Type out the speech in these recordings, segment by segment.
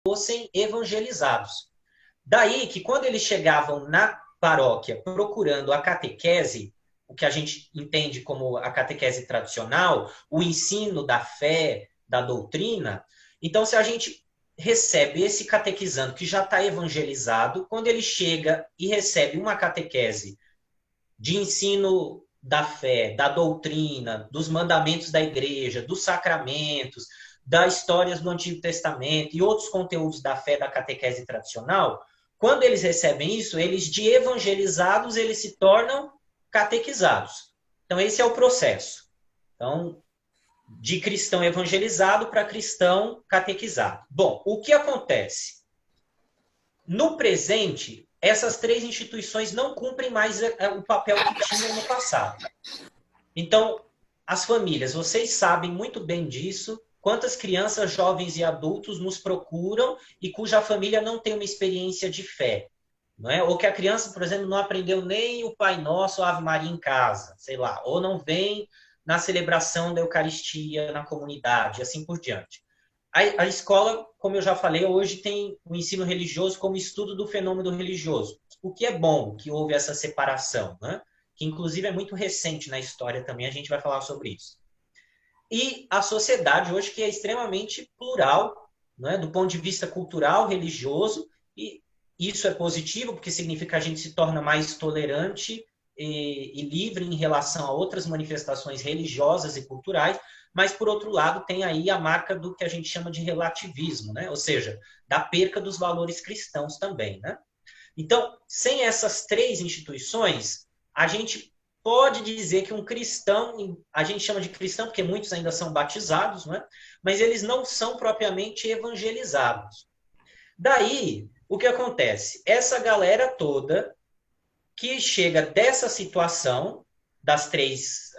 fossem evangelizados. Daí que quando eles chegavam na paróquia procurando a catequese, o que a gente entende como a catequese tradicional, o ensino da fé, da doutrina, então se a gente recebe esse catequizando que já está evangelizado, quando ele chega e recebe uma catequese de ensino da fé, da doutrina, dos mandamentos da igreja, dos sacramentos, das histórias do Antigo Testamento e outros conteúdos da fé da catequese tradicional, quando eles recebem isso, eles de evangelizados, eles se tornam catequizados. Então, esse é o processo. Então, de cristão evangelizado para cristão catequizado. Bom, o que acontece? No presente, essas três instituições não cumprem mais o papel que tinham no passado. Então, as famílias, vocês sabem muito bem disso, quantas crianças, jovens e adultos nos procuram e cuja família não tem uma experiência de fé. Não é? Ou que a criança, por exemplo, não aprendeu nem o Pai Nosso, a Ave Maria em casa, sei lá, ou não vem na celebração da Eucaristia na comunidade, assim por diante. A escola, como eu já falei, hoje tem o ensino religioso como estudo do fenômeno religioso, o que é bom que houve essa separação, né? Que inclusive é muito recente na história também, a gente vai falar sobre isso. E a sociedade hoje que é extremamente plural, né? Do ponto de vista cultural, religioso, e isso é positivo, porque significa que a gente se torna mais tolerante e livre em relação a outras manifestações religiosas e culturais, mas, por outro lado, tem aí a marca do que a gente chama de relativismo, né? Ou seja, da perca dos valores cristãos também, né? Então, sem essas três instituições, a gente pode dizer que um cristão, a gente chama de cristão porque muitos ainda são batizados, né? Mas eles não são propriamente evangelizados. Daí, o que acontece? Essa galera toda que chega dessa situação das três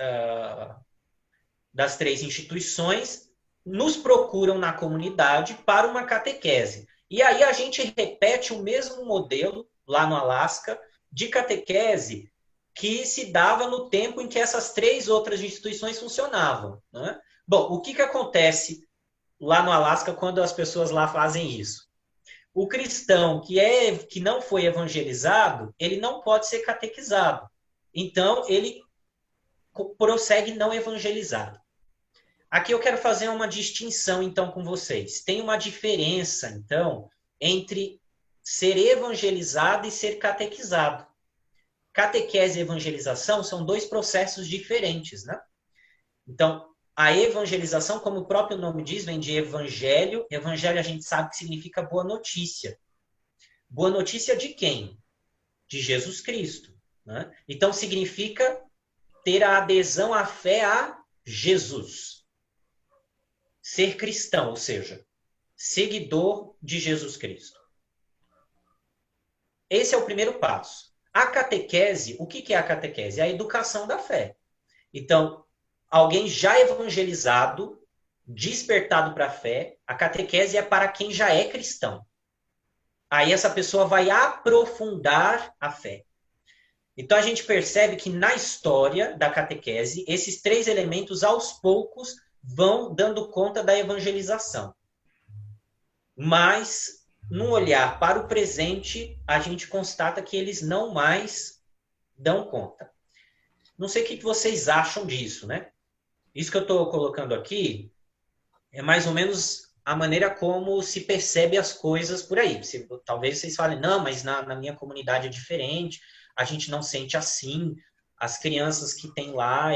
instituições, nos procuram na comunidade para uma catequese. E aí a gente repete o mesmo modelo lá no Alasca de catequese que se dava no tempo em que essas três outras instituições funcionavam. Né? Bom, o que acontece lá no Alasca quando as pessoas lá fazem isso? O cristão que não foi evangelizado, ele não pode ser catequizado. Então, ele prossegue não evangelizado. Aqui eu quero fazer uma distinção, então, com vocês. Tem uma diferença, então, entre ser evangelizado e ser catequizado. Catequese e evangelização são dois processos diferentes, né? Então, a evangelização, como o próprio nome diz, vem de evangelho. Evangelho a gente sabe que significa boa notícia. Boa notícia de quem? De Jesus Cristo. Né? Então, significa ter a adesão à fé a Jesus. Ser cristão, ou seja, seguidor de Jesus Cristo. Esse é o primeiro passo. A catequese, o que é a catequese? É a educação da fé. Então, alguém já evangelizado, despertado para a fé, a catequese é para quem já é cristão. Aí essa pessoa vai aprofundar a fé. Então a gente percebe que na história da catequese, esses três elementos aos poucos vão dando conta da evangelização. Mas, no olhar para o presente, a gente constata que eles não mais dão conta. Não sei o que vocês acham disso, né? Isso que eu estou colocando aqui é mais ou menos a maneira como se percebe as coisas por aí. Talvez vocês falem, não, mas na minha comunidade é diferente, a gente não sente assim. As crianças que tem lá,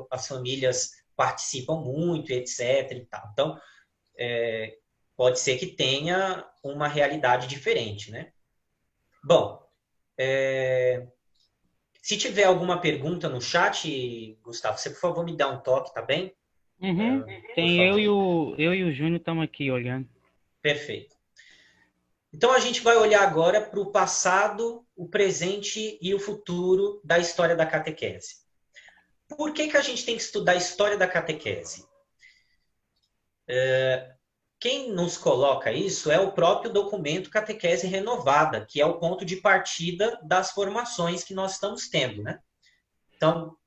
as famílias participam muito, etc. E tal. Então, pode ser que tenha uma realidade diferente, né? Bom, se tiver alguma pergunta no chat, Gustavo, você por favor me dá um toque, tá bem? Uhum. Por Tem favor. eu e o Júnior estamos aqui olhando. Perfeito. Então a gente vai olhar agora para o passado, o presente e o futuro da história da catequese. Por que a gente tem que estudar a história da catequese? Quem nos coloca isso é o próprio documento Catequese Renovada, que é o ponto de partida das formações que nós estamos tendo, né? Então,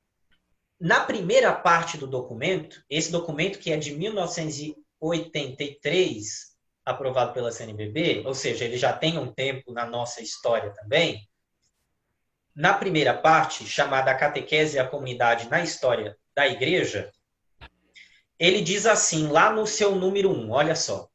na primeira parte do documento, esse documento que é de 1983, aprovado pela CNBB, ou seja, ele já tem um tempo na nossa história também. Na primeira parte, chamada A Catequese e a Comunidade na História da Igreja, ele diz assim, lá no seu número 1, olha só.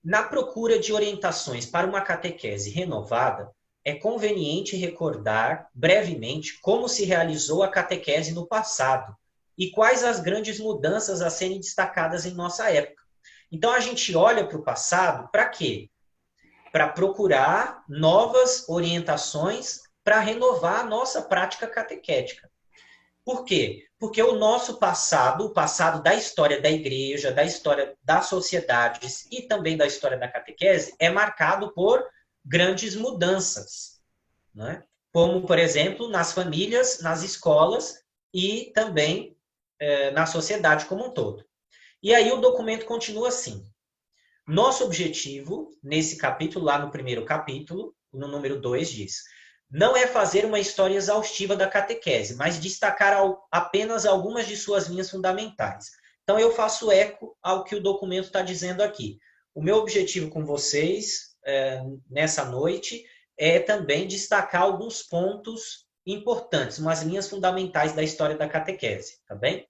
Na procura de orientações para uma catequese renovada, é conveniente recordar brevemente como se realizou a catequese no passado e quais as grandes mudanças a serem destacadas em nossa época. Então, a gente olha para o passado para quê? Para procurar novas orientações para renovar a nossa prática catequética. Por quê? Porque o nosso passado, o passado da história da igreja, da história das sociedades e também da história da catequese, é marcado por grandes mudanças, né? Como, por exemplo, nas famílias, nas escolas e também na sociedade como um todo. E aí o documento continua assim. Nosso objetivo, nesse capítulo, lá no primeiro capítulo, no número 2, diz: não é fazer uma história exaustiva da catequese, mas destacar apenas algumas de suas linhas fundamentais. Então, eu faço eco ao que o documento está dizendo aqui. O meu objetivo com vocês, nessa noite, é também destacar alguns pontos importantes, umas linhas fundamentais da história da catequese, tá bem?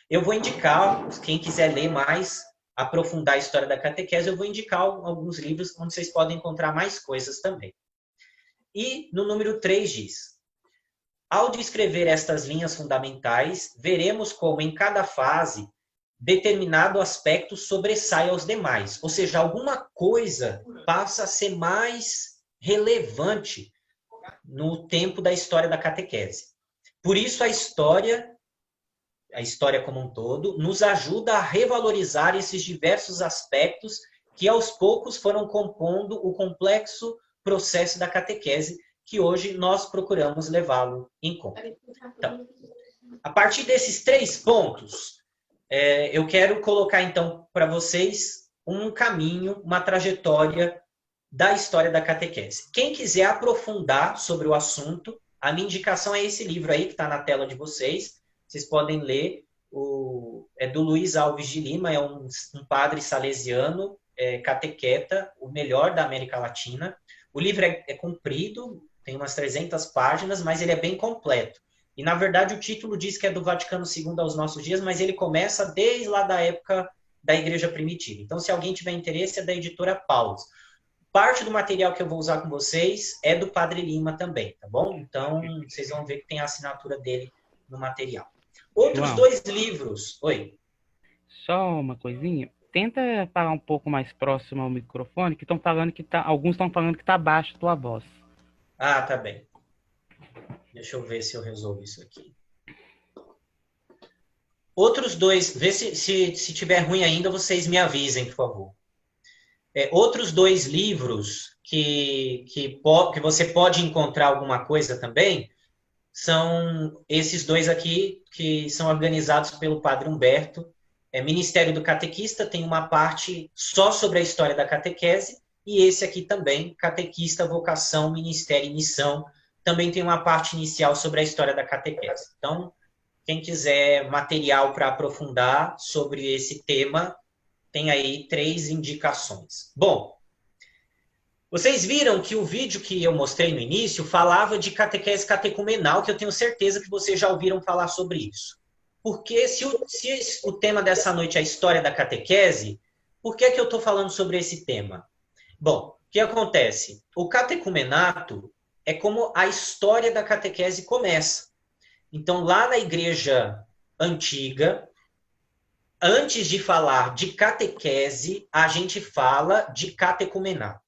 Eu vou indicar, quem quiser ler mais, aprofundar a história da catequese, eu vou indicar alguns livros onde vocês podem encontrar mais coisas também. E no número 3 diz: ao descrever estas linhas fundamentais, veremos como em cada fase determinado aspecto sobressai aos demais. Ou seja, alguma coisa passa a ser mais relevante no tempo da história da catequese. Por isso a história como um todo, nos ajuda a revalorizar esses diversos aspectos que aos poucos foram compondo o complexo processo da catequese que hoje nós procuramos levá-lo em conta. Então, a partir desses 3 pontos, eu quero colocar então para vocês um caminho, uma trajetória da história da catequese. Quem quiser aprofundar sobre o assunto, a minha indicação é esse livro aí que está na tela de vocês. Vocês podem ler, é do Luiz Alves de Lima, é um padre salesiano, catequeta, o melhor da América Latina. O livro é comprido, tem umas 300 páginas, mas ele é bem completo. E, na verdade, o título diz que é do Vaticano II aos nossos dias, mas ele começa desde lá da época da Igreja Primitiva. Então, se alguém tiver interesse, é da editora Paulus. Parte do material que eu vou usar com vocês é do Padre Lima também, tá bom? Então, vocês vão ver que tem a assinatura dele no material. Outros João, 2 livros. Oi. só uma coisinha. Tenta falar um pouco mais próximo ao microfone, que estão falando que tá, alguns estão falando que tá baixa a tua voz. Ah, tá bem. Deixa eu ver se eu resolvo isso aqui. Outros 2, vê se tiver ruim ainda, vocês me avisem, por favor. Outros 2 livros que você pode encontrar alguma coisa também, são esses 2 aqui, que são organizados pelo Padre Humberto. Ministério do Catequista tem uma parte só sobre a história da catequese, e esse aqui também, Catequista, Vocação, Ministério e Missão, também tem uma parte inicial sobre a história da catequese. Então, quem quiser material para aprofundar sobre esse tema, tem aí 3 indicações. Bom, vocês viram que o vídeo que eu mostrei no início falava de catequese catecumenal, que eu tenho certeza que vocês já ouviram falar sobre isso. Porque se o tema dessa noite é a história da catequese, por que eu estou falando sobre esse tema? Bom, o que acontece? O catecumenato é como a história da catequese começa. Então, lá na igreja antiga, antes de falar de catequese, a gente fala de catecumenato.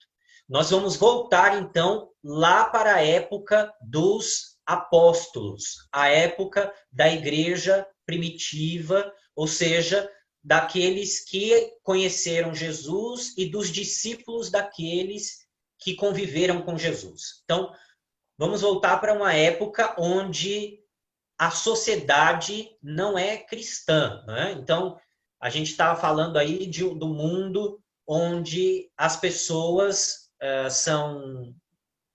Nós vamos voltar, então, lá para a época dos apóstolos, a época da igreja primitiva, ou seja, daqueles que conheceram Jesus e dos discípulos daqueles que conviveram com Jesus. Então, vamos voltar para uma época onde a sociedade não é cristã, né? Então, a gente estava falando aí do mundo onde as pessoas são,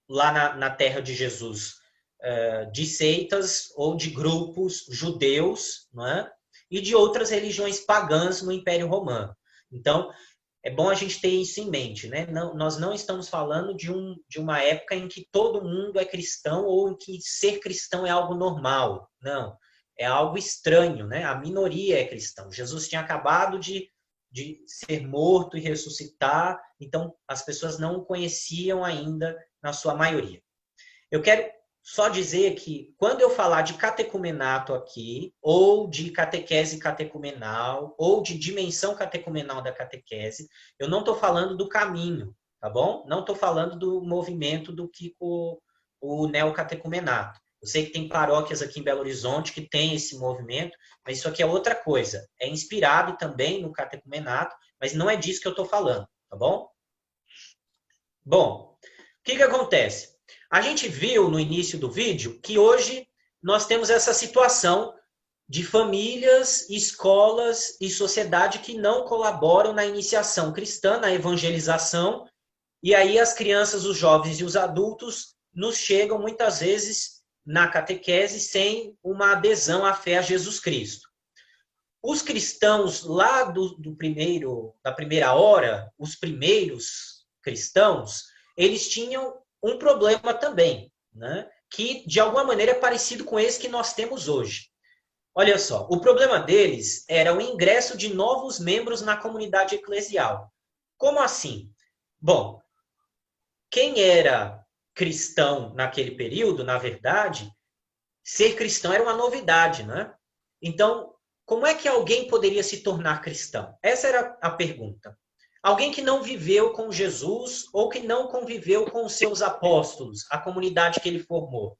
lá na terra de Jesus, de seitas ou de grupos judeus, não é? E de outras religiões pagãs no Império Romano. Então, é bom a gente ter isso em mente, né? Não, nós não estamos falando de uma época em que todo mundo é cristão ou em que ser cristão é algo normal. Não, é algo estranho, né? A minoria é cristão. Jesus tinha acabado de ser morto e ressuscitar, então as pessoas não o conheciam ainda na sua maioria. Eu quero só dizer que quando eu falar de catecumenato aqui, ou de catequese catecumenal, ou de dimensão catecumenal da catequese, eu não estou falando do caminho, tá bom? Não estou falando do movimento do que o neocatecumenato. Eu sei que tem paróquias aqui em Belo Horizonte que tem esse movimento, mas isso aqui é outra coisa. É inspirado também no catecumenato, mas não é disso que eu estou falando, tá bom? Bom, o que acontece? A gente viu no início do vídeo que hoje nós temos essa situação de famílias, escolas e sociedade que não colaboram na iniciação cristã, na evangelização, e aí as crianças, os jovens e os adultos nos chegam muitas vezes na catequese sem uma adesão à fé a Jesus Cristo. Os cristãos lá da primeira hora, os primeiros cristãos, eles tinham um problema também, né? Que de alguma maneira é parecido com esse que nós temos hoje. Olha só, o problema deles era o ingresso de novos membros na comunidade eclesial. Como assim? Bom, quem era cristão naquele período, na verdade, ser cristão era uma novidade, né? Então, como é que alguém poderia se tornar cristão? Essa era a pergunta. Alguém que não viveu com Jesus ou que não conviveu com os seus apóstolos, a comunidade que ele formou.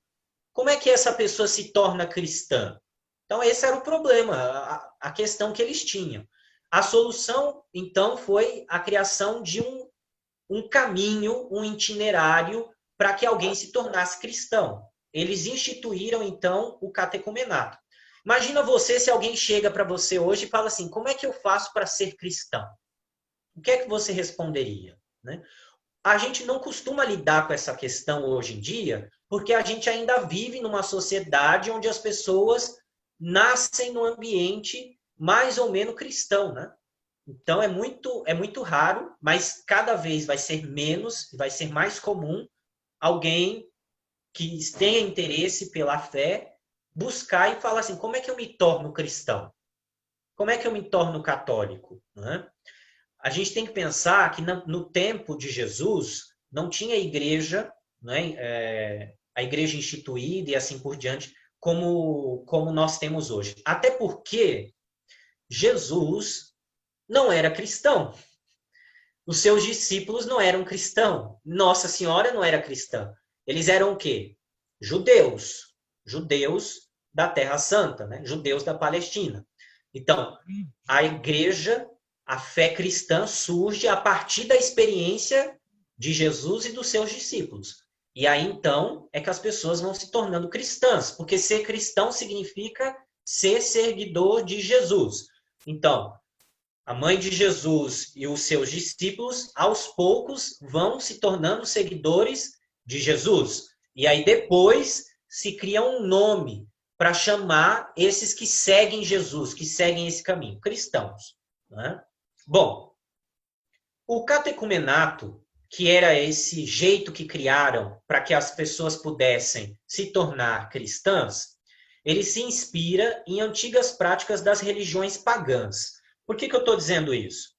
Como é que essa pessoa se torna cristã? Então, esse era o problema, a questão que eles tinham. A solução, então, foi a criação de um caminho, um itinerário para que alguém se tornasse cristão. Eles instituíram, então, o catecumenato. Imagina você se alguém chega para você hoje e fala assim, como é que eu faço para ser cristão? O que é que você responderia? Né? A gente não costuma lidar com essa questão hoje em dia, porque a gente ainda vive numa sociedade onde as pessoas nascem num ambiente mais ou menos cristão, né? Então é muito raro, mas cada vez vai ser menos, vai ser mais comum alguém que tenha interesse pela fé buscar e falar assim, como é que eu me torno cristão? Como é que eu me torno católico? Né? A gente tem que pensar que no tempo de Jesus não tinha igreja, né? A igreja instituída e assim por diante, como nós temos hoje. Até porque Jesus não era cristão. Os seus discípulos não eram cristãos. Nossa Senhora não era cristã. Eles eram o quê? Judeus. Judeus da Terra Santa, né? Judeus da Palestina. Então, a igreja, a fé cristã surge a partir da experiência de Jesus e dos seus discípulos. E aí, então, é que as pessoas vão se tornando cristãs, porque ser cristão significa ser seguidor de Jesus. Então, a mãe de Jesus e os seus discípulos, aos poucos, vão se tornando seguidores de Jesus. E aí depois se cria um nome para chamar esses que seguem Jesus, que seguem esse caminho, cristãos. Né? Bom, o catecumenato, que era esse jeito que criaram para que as pessoas pudessem se tornar cristãs, ele se inspira em antigas práticas das religiões pagãs. Por que eu estou dizendo isso?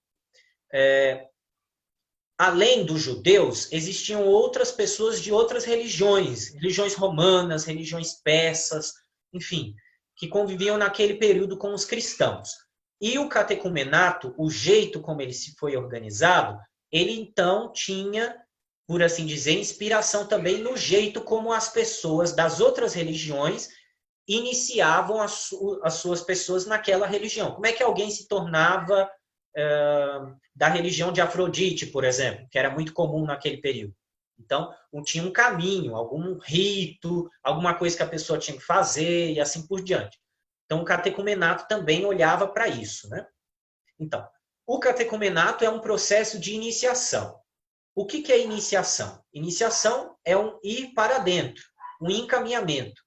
Além dos judeus, existiam outras pessoas de outras religiões, religiões romanas, religiões persas, enfim, que conviviam naquele período com os cristãos. E o catecumenato, o jeito como ele se foi organizado, ele então tinha, por assim dizer, inspiração também no jeito como as pessoas das outras religiões iniciavam as suas pessoas naquela religião. Como é que alguém se tornava da religião de Afrodite, por exemplo, que era muito comum naquele período? Então, tinha um caminho, algum rito, alguma coisa que a pessoa tinha que fazer e assim por diante. Então, o catecumenato também olhava para isso, né? Então, o catecumenato é um processo de iniciação. O que é iniciação? Iniciação é um ir para dentro, um encaminhamento,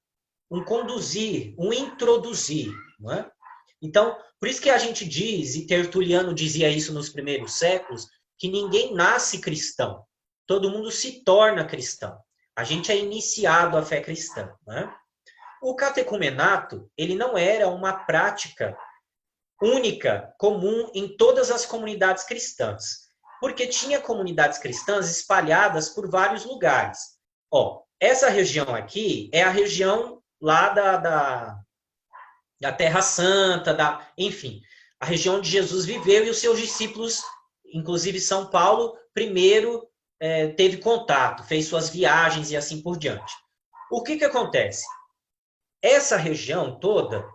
um conduzir, um introduzir. Não é? Então, Por isso que a gente diz, e Tertuliano dizia isso nos primeiros séculos, que ninguém nasce cristão. Todo mundo se torna cristão. A gente é iniciado à fé cristã, né? O catecumenato, ele não era uma prática única, comum em todas as comunidades cristãs, porque tinha comunidades cristãs espalhadas por vários lugares. Ó, essa região aqui é a região lá da Terra Santa, enfim, a região onde Jesus viveu e os seus discípulos, inclusive São Paulo, primeiro teve contato, fez suas viagens e assim por diante. O que acontece? Essa região toda,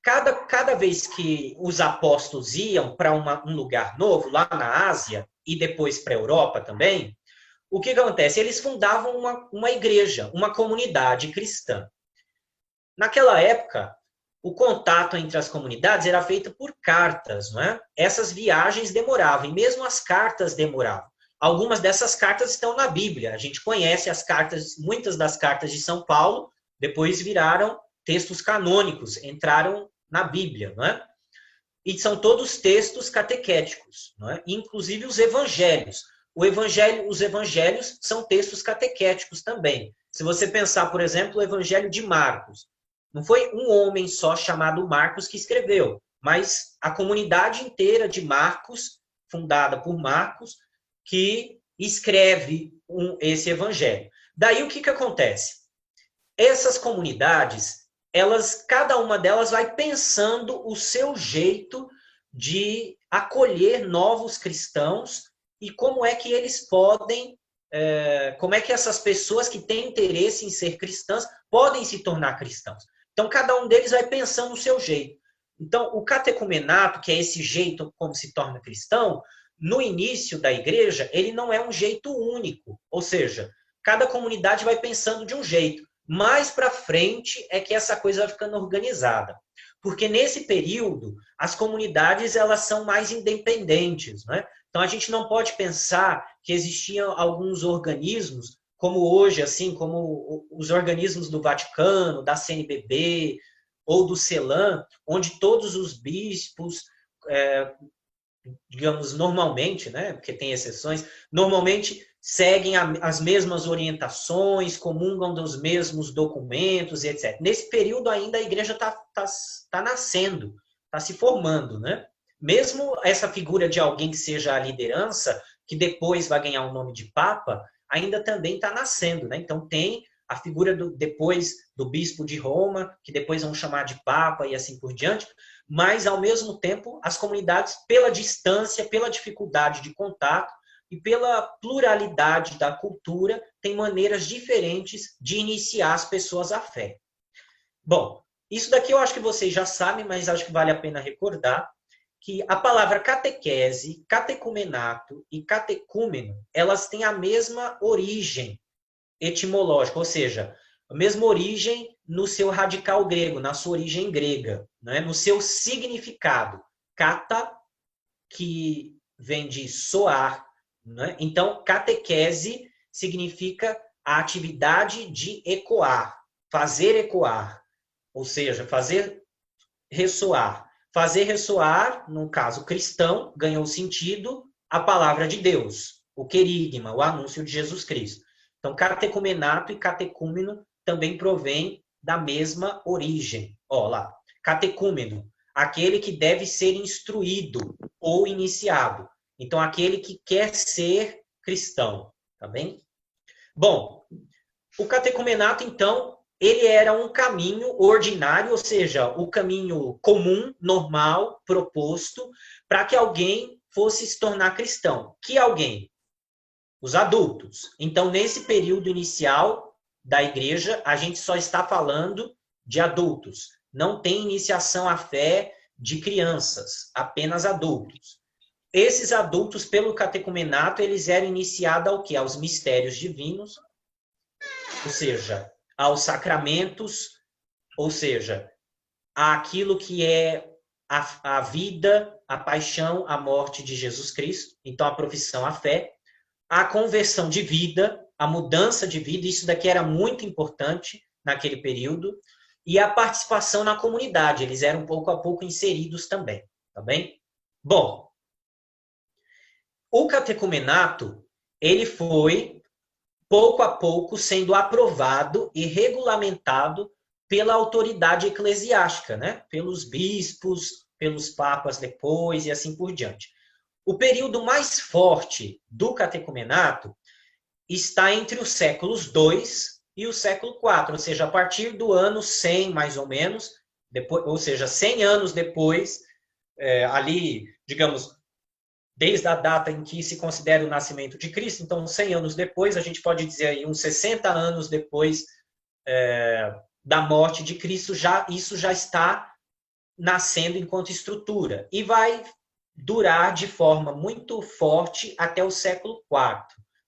cada vez que os apóstolos iam para um lugar novo, lá na Ásia, e depois para a Europa também, o que acontece? Eles fundavam uma igreja, uma comunidade cristã. Naquela época, o contato entre as comunidades era feito por cartas, não é? Essas viagens demoravam, e mesmo as cartas demoravam. Algumas dessas cartas estão na Bíblia. A gente conhece as cartas, muitas das cartas de São Paulo, depois viraram textos canônicos, entraram na Bíblia, não é? E são todos textos catequéticos, não é? Inclusive os evangelhos. Os evangelhos são textos catequéticos também. Se você pensar, por exemplo, o evangelho de Marcos, não foi um homem só chamado Marcos que escreveu, mas a comunidade inteira de Marcos, fundada por Marcos, que escreve esse evangelho. Daí o que acontece? Essas comunidades, cada uma delas vai pensando o seu jeito de acolher novos cristãos e como é que eles podem, como é que essas pessoas que têm interesse em ser cristãs podem se tornar cristãos. Então, cada um deles vai pensando o seu jeito. Então, o catecumenato, que é esse jeito como se torna cristão, no início da igreja, ele não é um jeito único. Ou seja, cada comunidade vai pensando de um jeito. Mais para frente é que essa coisa vai ficando organizada. Porque nesse período, as comunidades elas são mais independentes, né? Então, a gente não pode pensar que existiam alguns organismos como hoje, assim, como os organismos do Vaticano, da CNBB ou do CELAM, onde todos os bispos, digamos, normalmente, né, porque tem exceções, normalmente seguem as mesmas orientações, comungam dos mesmos documentos, etc. Nesse período ainda a igreja tá nascendo, está se formando, né? Mesmo essa figura de alguém que seja a liderança, que depois vai ganhar o nome de Papa, ainda também está nascendo, né? Então tem a figura depois do bispo de Roma, que depois vão chamar de Papa e assim por diante, mas ao mesmo tempo as comunidades, pela distância, pela dificuldade de contato e pela pluralidade da cultura, têm maneiras diferentes de iniciar as pessoas à fé. Bom, isso daqui eu acho que vocês já sabem, mas acho que vale a pena recordar que a palavra catequese, catecumenato e catecúmeno, elas têm a mesma origem etimológica, ou seja, a mesma origem no seu radical grego, na sua origem grega, né? No seu significado. Kata, que vem de soar, né? Então, catequese significa a atividade de ecoar, fazer ecoar, ou seja, fazer ressoar. Fazer ressoar, no caso cristão, ganhou sentido a palavra de Deus, o querigma, o anúncio de Jesus Cristo. Então, catecumenato e catecúmeno também provém da mesma origem. Ó lá, catecúmeno, aquele que deve ser instruído ou iniciado. Então, aquele que quer ser cristão, tá bem? Bom, o catecumenato, então, ele era um caminho ordinário, ou seja, o caminho comum, normal, proposto, para que alguém fosse se tornar cristão. Que alguém? Os adultos. Então, nesse período inicial da igreja, a gente só está falando de adultos. Não tem iniciação à fé de crianças, apenas adultos. Esses adultos, pelo catecumenato, eles eram iniciados ao quê? Aos mistérios divinos, ou seja, aos sacramentos, ou seja, àquilo que é a vida, a paixão, a morte de Jesus Cristo. Então, a profissão, a fé. A conversão de vida, a mudança de vida, isso daqui era muito importante naquele período. e a participação na comunidade. Eles eram pouco a pouco inseridos também, tá bem? Bom, o catecumenato, ele foi pouco a pouco sendo aprovado e regulamentado pela autoridade eclesiástica, né? Pelos bispos, pelos papas depois e assim por diante. O período mais forte do catecumenato está entre os séculos II e o século IV, ou seja, a partir do ano 100, mais ou menos, depois, ou seja, 100 anos depois, ali, digamos, desde a data em que se considera o nascimento de Cristo, então 100 anos depois, a gente pode dizer aí uns 60 anos depois da morte de Cristo, isso já está nascendo enquanto estrutura, e vai durar de forma muito forte até o século IV,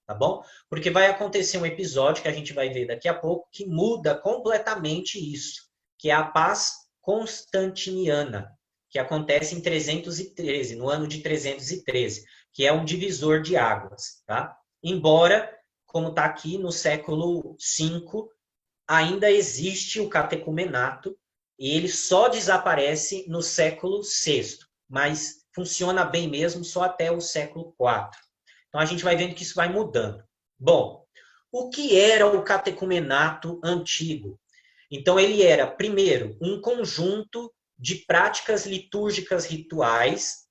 tá bom? Porque vai acontecer um episódio que a gente vai ver daqui a pouco que muda completamente isso, que é a paz constantiniana, que acontece em 313, no ano de 313, que é um divisor de águas, tá? Embora, como está aqui no século V, ainda existe o catecumenato, e ele só desaparece no século VI, mas funciona bem mesmo só até o século IV. Então a gente vai vendo que isso vai mudando. Bom, o que era o catecumenato antigo? Então ele era, primeiro, um conjunto de práticas litúrgicas rituais,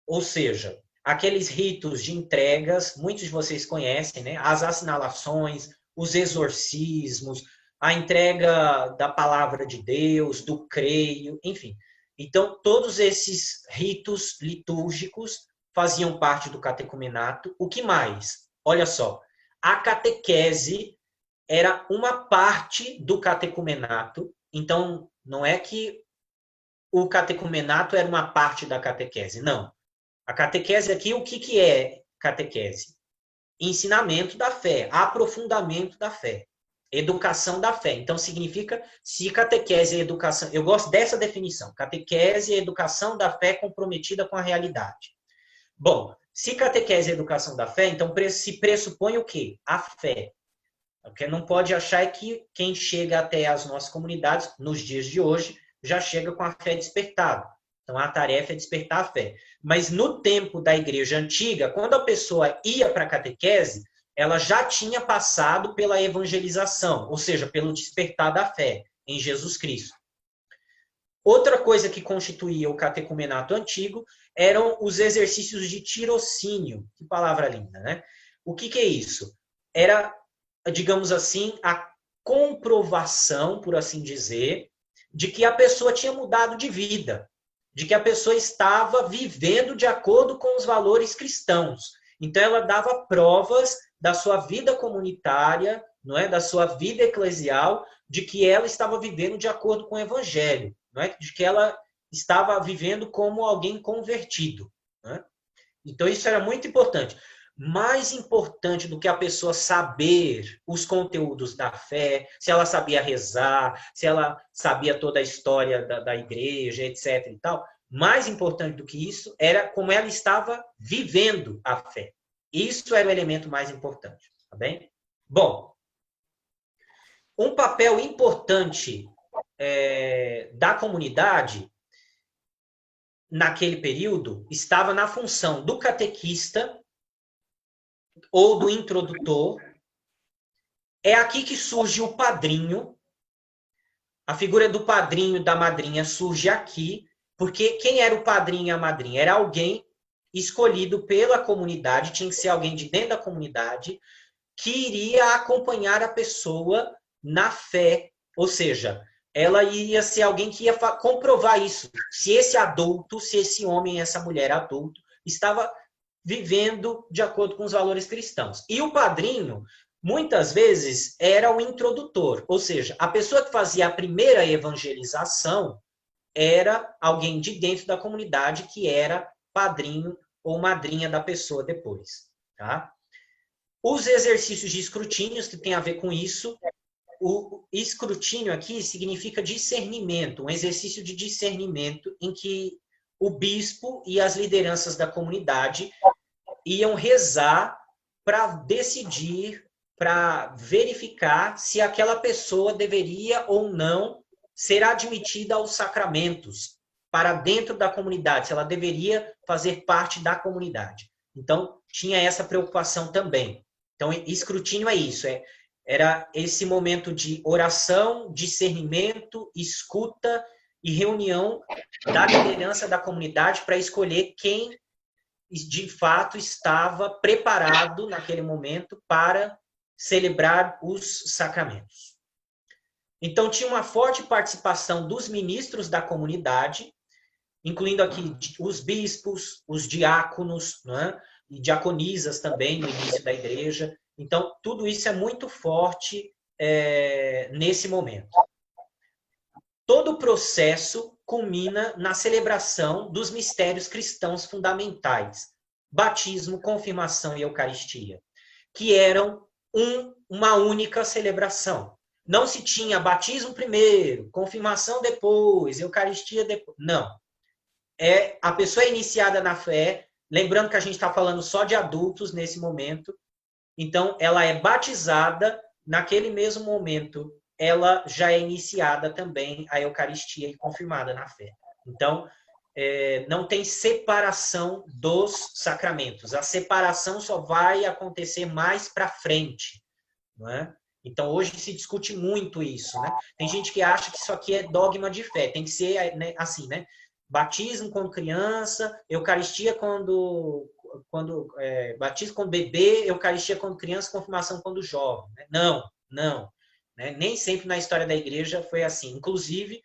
ou seja, aqueles ritos de entregas, muitos de vocês conhecem, né? As assinalações, os exorcismos, a entrega da palavra de Deus, do creio, enfim. Então, todos esses ritos litúrgicos faziam parte do catecumenato. O que mais? Olha só, a catequese era uma parte do catecumenato. Então, não é que o catecumenato era uma parte da catequese, não. A catequese aqui, o que é catequese? Ensinamento da fé, aprofundamento da fé, educação da fé. Então, significa, se catequese é educação... Eu gosto dessa definição. Catequese é educação da fé comprometida com a realidade. Bom, se catequese é educação da fé, então se pressupõe o quê? A fé. O que não pode achar é que quem chega até as nossas comunidades, nos dias de hoje, já chega com a fé despertada. Então, a tarefa é despertar a fé. Mas no tempo da igreja antiga, quando a pessoa ia para a catequese, ela já tinha passado pela evangelização, ou seja, pelo despertar da fé em Jesus Cristo. Outra coisa que constituía o catecumenato antigo eram os exercícios de tirocínio. Que palavra linda, né? O que é isso? Era, digamos assim, a comprovação, por assim dizer, de que a pessoa tinha mudado de vida, de que a pessoa estava vivendo de acordo com os valores cristãos. Então, ela dava provas da sua vida comunitária, não é, da sua vida eclesial, de que ela estava vivendo de acordo com o evangelho, não é, de que ela estava vivendo como alguém convertido, não é? Então, isso era muito importante. Mais importante do que a pessoa saber os conteúdos da fé, se ela sabia rezar, se ela sabia toda a história da igreja, etc. e tal, mais importante do que isso era como ela estava vivendo a fé. Isso era o elemento mais importante, tá bem? Bom, um papel importante da comunidade naquele período estava na função do catequista ou do introdutor. É aqui que surge o padrinho. A figura do padrinho e da madrinha surge aqui, porque quem era o padrinho e a madrinha? Era alguém escolhido pela comunidade, tinha que ser alguém de dentro da comunidade, que iria acompanhar a pessoa na fé. Ou seja, ela ia ser alguém que ia comprovar isso. Se esse adulto, se esse homem, essa mulher adulto, estava vivendo de acordo com os valores cristãos. E o padrinho, muitas vezes, era o introdutor, ou seja, a pessoa que fazia a primeira evangelização era alguém de dentro da comunidade que era padrinho ou madrinha da pessoa depois. Tá? Os exercícios de escrutínios que tem a ver com isso, o escrutínio aqui significa discernimento, um exercício de discernimento em que o bispo e as lideranças da comunidade iam rezar para decidir, para verificar se aquela pessoa deveria ou não ser admitida aos sacramentos para dentro da comunidade, se ela deveria fazer parte da comunidade. Então, tinha essa preocupação também. Então, escrutínio é isso, era esse momento de oração, discernimento, escuta e reunião da liderança da comunidade para escolher quem de fato estava preparado naquele momento para celebrar os sacramentos. Então, tinha uma forte participação dos ministros da comunidade, incluindo aqui os bispos, os diáconos, né? E diaconisas também no início da igreja. Então, tudo isso é muito forte nesse momento. Todo o processo culmina na celebração dos mistérios cristãos fundamentais, batismo, confirmação e eucaristia, que eram uma única celebração. Não se tinha batismo primeiro, confirmação depois, eucaristia depois. Não. A pessoa é iniciada na fé, lembrando que a gente está falando só de adultos nesse momento, então ela é batizada, naquele mesmo momento ela já é iniciada também a Eucaristia e confirmada na fé. Então, não tem separação dos sacramentos. A separação só vai acontecer mais para frente, não é? Então, hoje se discute muito isso, né? Tem gente que acha que isso aqui é dogma de fé, tem que ser, né, assim, né? Batismo quando criança, Eucaristia quando batismo quando bebê, Eucaristia quando criança, confirmação quando jovem. Né? Não. Né? Nem sempre na história da igreja foi assim. Inclusive,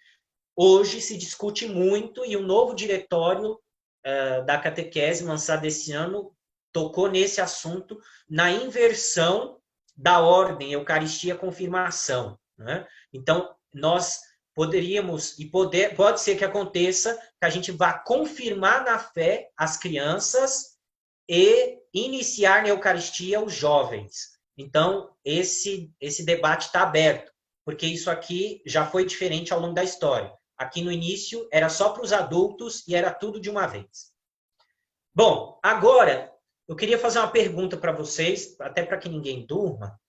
hoje se discute muito e o novo diretório da catequese lançado esse ano tocou nesse assunto, na inversão da ordem Eucaristia-confirmação. Né? Então, nós poderíamos, e pode ser que aconteça, que a gente vá confirmar na fé as crianças e iniciar na Eucaristia os jovens. Então, esse debate está aberto, porque isso aqui já foi diferente ao longo da história. Aqui no início era só para os adultos e era tudo de uma vez. Bom, agora eu queria fazer uma pergunta para vocês, até para que ninguém durma.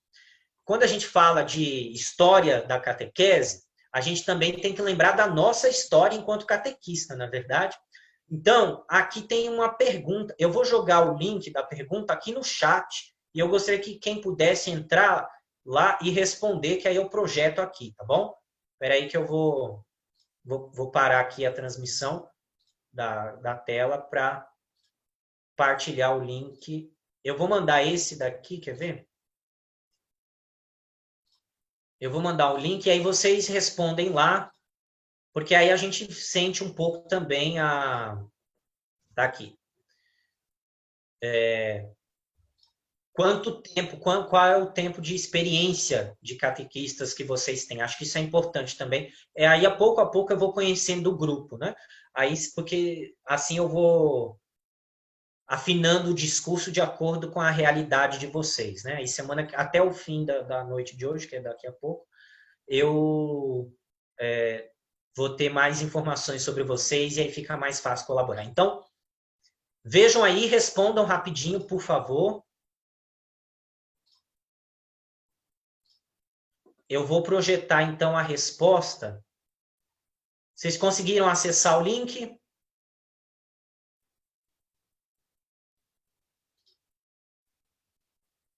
Quando a gente fala de história da catequese, a gente também tem que lembrar da nossa história enquanto catequista, na verdade. Então, aqui tem uma pergunta. Eu vou jogar o link da pergunta aqui no chat e eu gostaria que quem pudesse entrar lá e responder, que aí eu projeto aqui, tá bom? Espera aí que eu vou parar aqui a transmissão da tela para partilhar o link. Eu vou mandar esse daqui, quer ver? Eu vou mandar o link e aí vocês respondem lá, porque aí a gente sente um pouco também Tá aqui. Quanto tempo, qual é o tempo de experiência de catequistas que vocês têm? Acho que isso é importante também. Aí, a pouco eu vou conhecendo o grupo, né? Aí, porque assim eu vou afinando o discurso de acordo com a realidade de vocês, né? E até o fim da noite de hoje, que é daqui a pouco, eu vou ter mais informações sobre vocês e aí fica mais fácil colaborar. Então, vejam aí, respondam rapidinho, por favor. Eu vou projetar, então, a resposta. Vocês conseguiram acessar o link?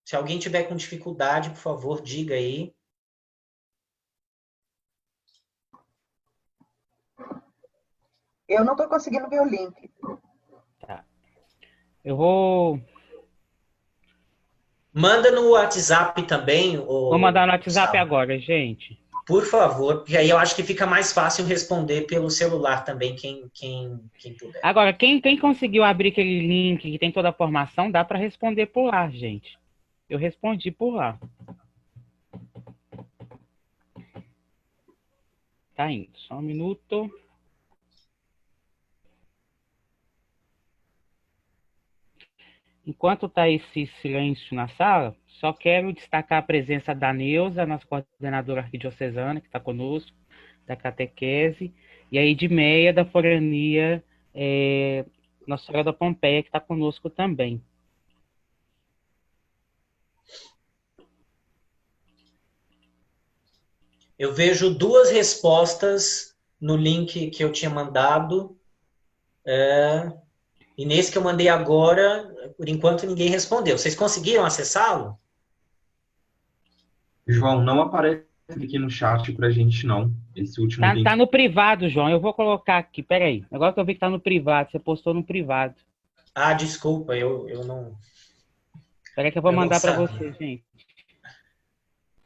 Se alguém tiver com dificuldade, por favor, diga aí. Eu não estou conseguindo ver o link. Tá. Eu vou Manda no WhatsApp também. Vou mandar no WhatsApp agora, gente. Por favor, porque aí eu acho que fica mais fácil responder pelo celular também, quem puder. Agora, quem conseguiu abrir aquele link que tem toda a formação, dá para responder por lá, gente. Eu respondi por lá. Tá indo, só um minuto. Enquanto está esse silêncio na sala, só quero destacar a presença da Neuza, nossa coordenadora arquidiocesana, que está conosco, da catequese, e a Edmeia, da Forania Nossa Senhora da Pompeia, que está conosco também. Eu vejo 2 respostas no link que eu tinha mandado. E nesse que eu mandei agora, por enquanto ninguém respondeu. Vocês conseguiram acessá-lo? João, não aparece aqui no chat pra gente, não. Esse último link. Tá no privado, João. Eu vou colocar aqui. Peraí. Agora que eu vi que tá no privado. Você postou no privado. Ah, desculpa, eu não... Peraí que eu vou Eu não mandar para sabia. você, gente.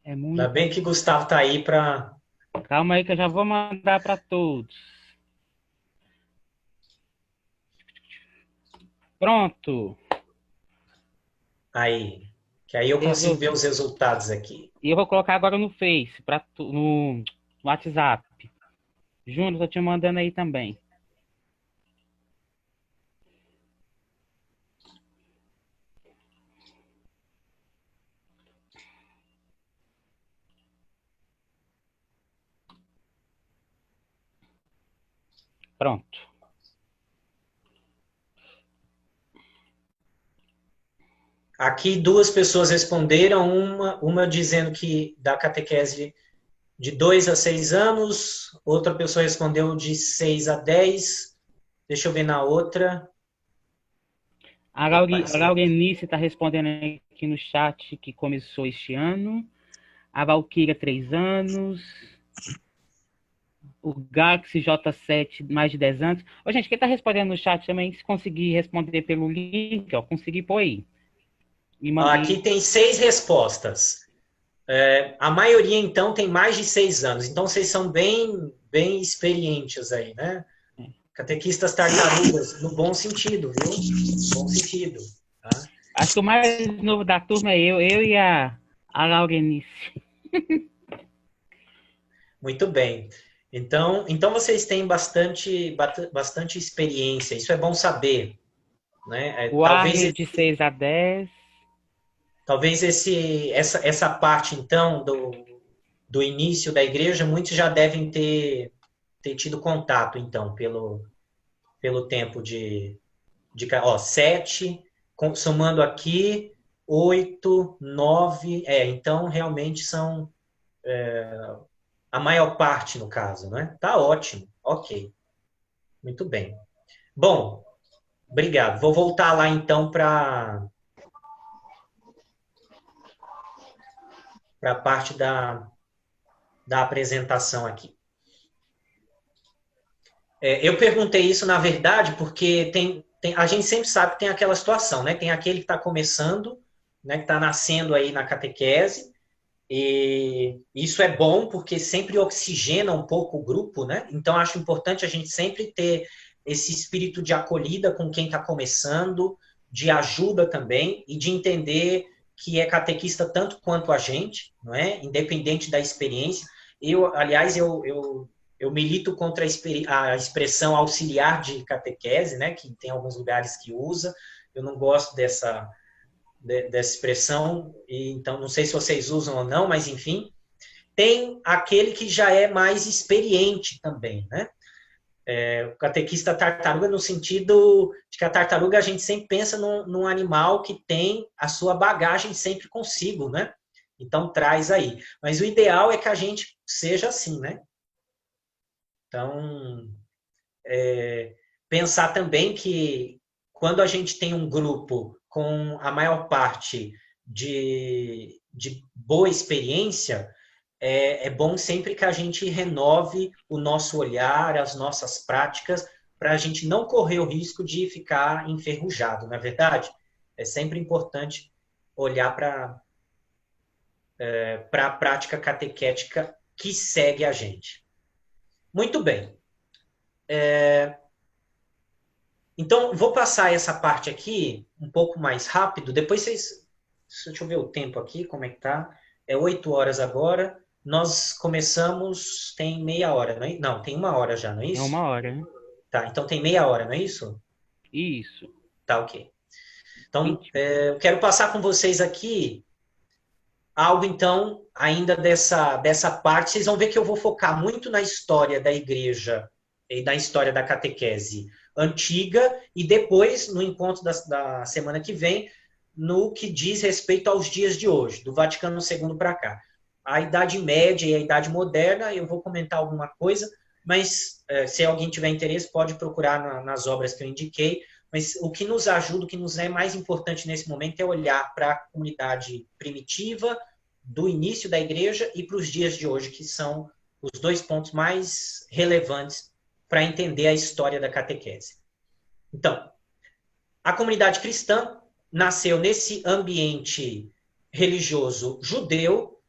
É muito... Ainda bem que Gustavo tá aí para... Calma aí que eu já vou mandar para todos. Pronto. Aí. Que aí eu consigo Resolvi. ver os resultados aqui. E eu vou colocar agora no Face, no WhatsApp. Júnior, tô te mandando aí também. Pronto. Aqui 2 pessoas responderam, uma dizendo que da catequese de 2 a 6 anos, outra pessoa respondeu de 6 a 10. Deixa eu ver na outra. A Laurenice está respondendo aqui no chat que começou este ano. A Valquíria, 3 anos. O Galaxy J7, mais de 10 anos. Ô, gente, quem está respondendo no chat também, se conseguir responder pelo link, ó, consegui pôr aí. Aqui tem 6 respostas. A maioria, então, tem mais de 6 anos. Então, vocês são bem experientes aí, né? Catequistas tartarugas, no bom sentido, viu? No bom sentido. Tá? Acho que o mais novo da turma é eu e a Laurenice. Muito bem. Então vocês têm bastante experiência. Isso é bom saber. Né? O Talvez de 6 a 10. Talvez essa parte, então, do início da igreja, muitos já devem ter tido contato, então, pelo tempo de 7, somando aqui, 8, 9, então realmente são a maior parte, no caso, né? Tá ótimo, ok. Muito bem. Bom, obrigado. Vou voltar lá, então, para a parte da apresentação aqui. Eu perguntei isso, na verdade, porque a gente sempre sabe que tem aquela situação, né? Tem aquele que está começando, né, que está nascendo aí na catequese, e isso é bom porque sempre oxigena um pouco o grupo, né? Então, acho importante a gente sempre ter esse espírito de acolhida com quem está começando, de ajuda também, e de entender que é catequista tanto quanto a gente, não é? Independente da experiência. Aliás, eu milito contra a expressão auxiliar de catequese, né? Que tem alguns lugares que usa. Eu não gosto dessa expressão, e então não sei se vocês usam ou não, mas enfim. Tem aquele que já é mais experiente também, né? O catequista tartaruga, no sentido de que a tartaruga a gente sempre pensa num animal que tem a sua bagagem sempre consigo, né? Então traz aí. Mas o ideal é que a gente seja assim, né? Então, pensar também que quando a gente tem um grupo com a maior parte de boa experiência, é bom sempre que a gente renove o nosso olhar, as nossas práticas, para a gente não correr o risco de ficar enferrujado, não é verdade? É sempre importante olhar para a prática catequética que segue a gente. Muito bem. Então, vou passar essa parte aqui um pouco mais rápido, depois vocês... Deixa eu ver o tempo aqui, como é que tá. É 8 horas agora. Nós começamos, tem meia hora, não é? Não, tem 1 hora já, não é isso? É 1 hora, né? Tá, então tem meia hora, não é isso? Isso. Tá, ok. Então, eu quero passar com vocês aqui algo, então, ainda dessa parte. Vocês vão ver que eu vou focar muito na história da igreja e da história da catequese antiga, e depois, no encontro da semana que vem, no que diz respeito aos dias de hoje, do Vaticano II para cá. a Idade Média e a Idade Moderna, eu vou comentar alguma coisa, mas se alguém tiver interesse, pode procurar nas obras que eu indiquei. Mas o que nos ajuda, o que nos é mais importante nesse momento é olhar para a comunidade primitiva, do início da igreja e para os dias de hoje, que são os dois pontos mais relevantes para entender a história da catequese. Então, a comunidade cristã nasceu nesse ambiente religioso judeu,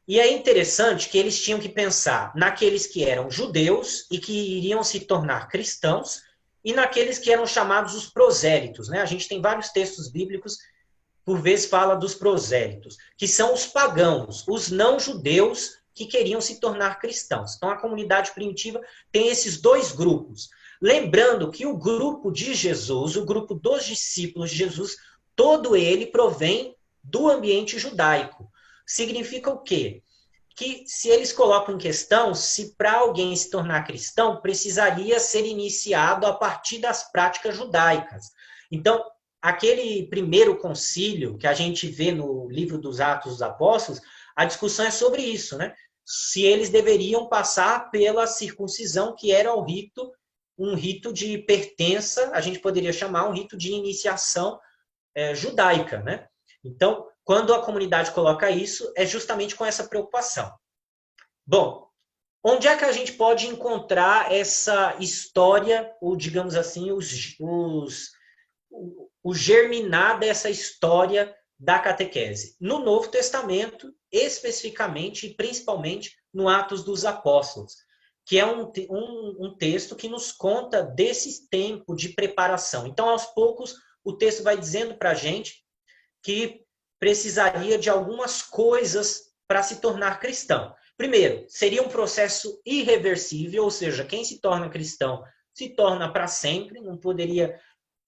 e é interessante que eles tinham que pensar naqueles que eram judeus e que iriam se tornar cristãos, e naqueles que eram chamados os prosélitos, né? A gente tem vários textos bíblicos, por vezes fala dos prosélitos, que são os pagãos, os não-judeus que queriam se tornar cristãos. Então, a comunidade primitiva tem esses dois grupos. Lembrando que o grupo de Jesus, o grupo dos discípulos de Jesus, todo ele provém do ambiente judaico. Significa o quê? Que se eles colocam em questão, se para alguém se tornar cristão, precisaria ser iniciado a partir das práticas judaicas. Então, aquele primeiro concílio que a gente vê no livro dos Atos dos Apóstolos, a discussão é sobre isso, né? Se eles deveriam passar pela circuncisão, que era o rito, um rito de pertença, a gente poderia chamar um rito de iniciação judaica, né? Então, quando a comunidade coloca isso, é justamente com essa preocupação. Bom, onde é que a gente pode encontrar essa história, ou digamos assim, o germinar dessa história da catequese? No Novo Testamento, especificamente e principalmente no Atos dos Apóstolos, que é um texto que nos conta desse tempo de preparação. Então, aos poucos, o texto vai dizendo para a gente que precisaria de algumas coisas para se tornar cristão. Primeiro, seria um processo irreversível, ou seja, quem se torna cristão se torna para sempre, não poderia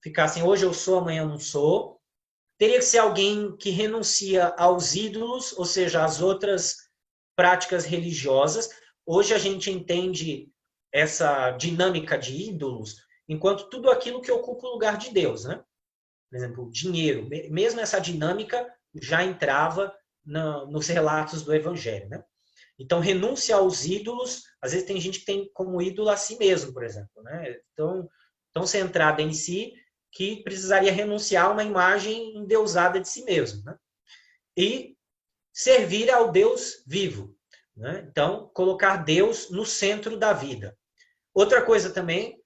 ficar assim, hoje eu sou, amanhã eu não sou. Teria que ser alguém que renuncia aos ídolos, ou seja, às outras práticas religiosas. Hoje a gente entende essa dinâmica de ídolos enquanto tudo aquilo que ocupa o lugar de Deus, né? Por exemplo, dinheiro. Mesmo essa dinâmica já entrava nos relatos do Evangelho, né? Então, renúncia aos ídolos, às vezes tem gente que tem como ídolo a si mesmo, por exemplo, né? Tão centrada em si que precisaria renunciar a uma imagem endeusada de si mesmo, né? E servir ao Deus vivo, né? Então, colocar Deus no centro da vida. Outra coisa também,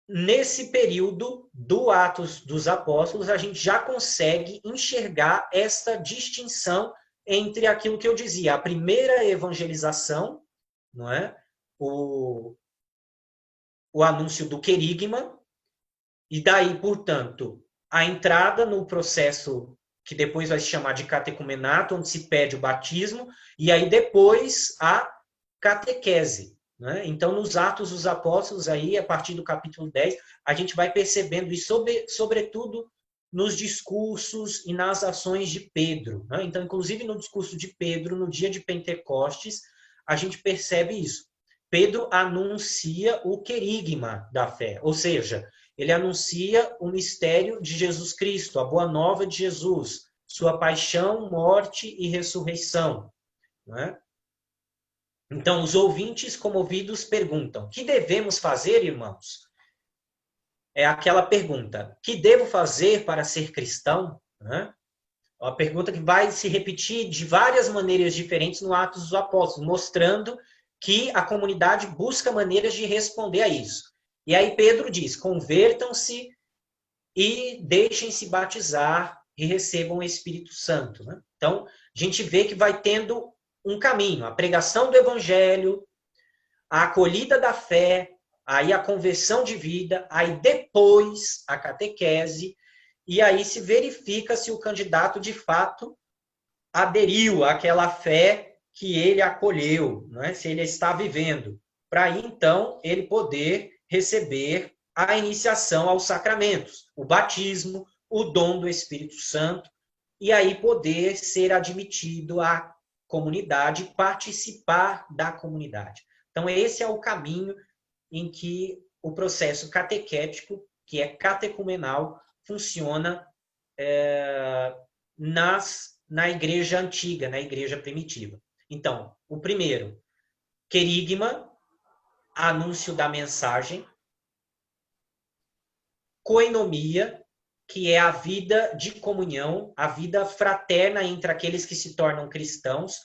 nesse período do Atos dos Apóstolos, a gente já consegue enxergar essa distinção entre aquilo que eu dizia, a primeira evangelização, não é? O anúncio do querigma, e daí, portanto, a entrada no processo que depois vai se chamar de catecumenato, onde se pede o batismo, e aí depois a catequese. Né? Então, nos Atos dos Apóstolos, aí, a partir do capítulo 10, a gente vai percebendo isso, sobretudo nos discursos e nas ações de Pedro. Né? Então, inclusive no discurso de Pedro, no dia de Pentecostes, a gente percebe isso. Pedro anuncia o querigma da fé, ou seja, ele anuncia o mistério de Jesus Cristo, a boa nova de Jesus, sua paixão, morte e ressurreição. Né? Então, os ouvintes comovidos perguntam: que devemos fazer, irmãos? É aquela pergunta: que devo fazer para ser cristão? Né? Uma pergunta que vai se repetir de várias maneiras diferentes no Atos dos Apóstolos, mostrando que a comunidade busca maneiras de responder a isso. E aí Pedro diz: convertam-se e deixem-se batizar e recebam o Espírito Santo. Né? Então, a gente vê que vai tendo um caminho, a pregação do Evangelho, a acolhida da fé, aí a conversão de vida, aí depois a catequese, e aí se verifica se o candidato de fato aderiu àquela fé que ele acolheu, né? Se ele está vivendo, para aí então ele poder receber a iniciação aos sacramentos, o batismo, o dom do Espírito Santo, e aí poder ser admitido à comunidade, participar da comunidade. Então, esse é o caminho em que o processo catequético, que é catecumenal, funciona na igreja antiga, na igreja primitiva. Então, o primeiro, querigma, anúncio da mensagem. Koinomia, que é a vida de comunhão, a vida fraterna entre aqueles que se tornam cristãos.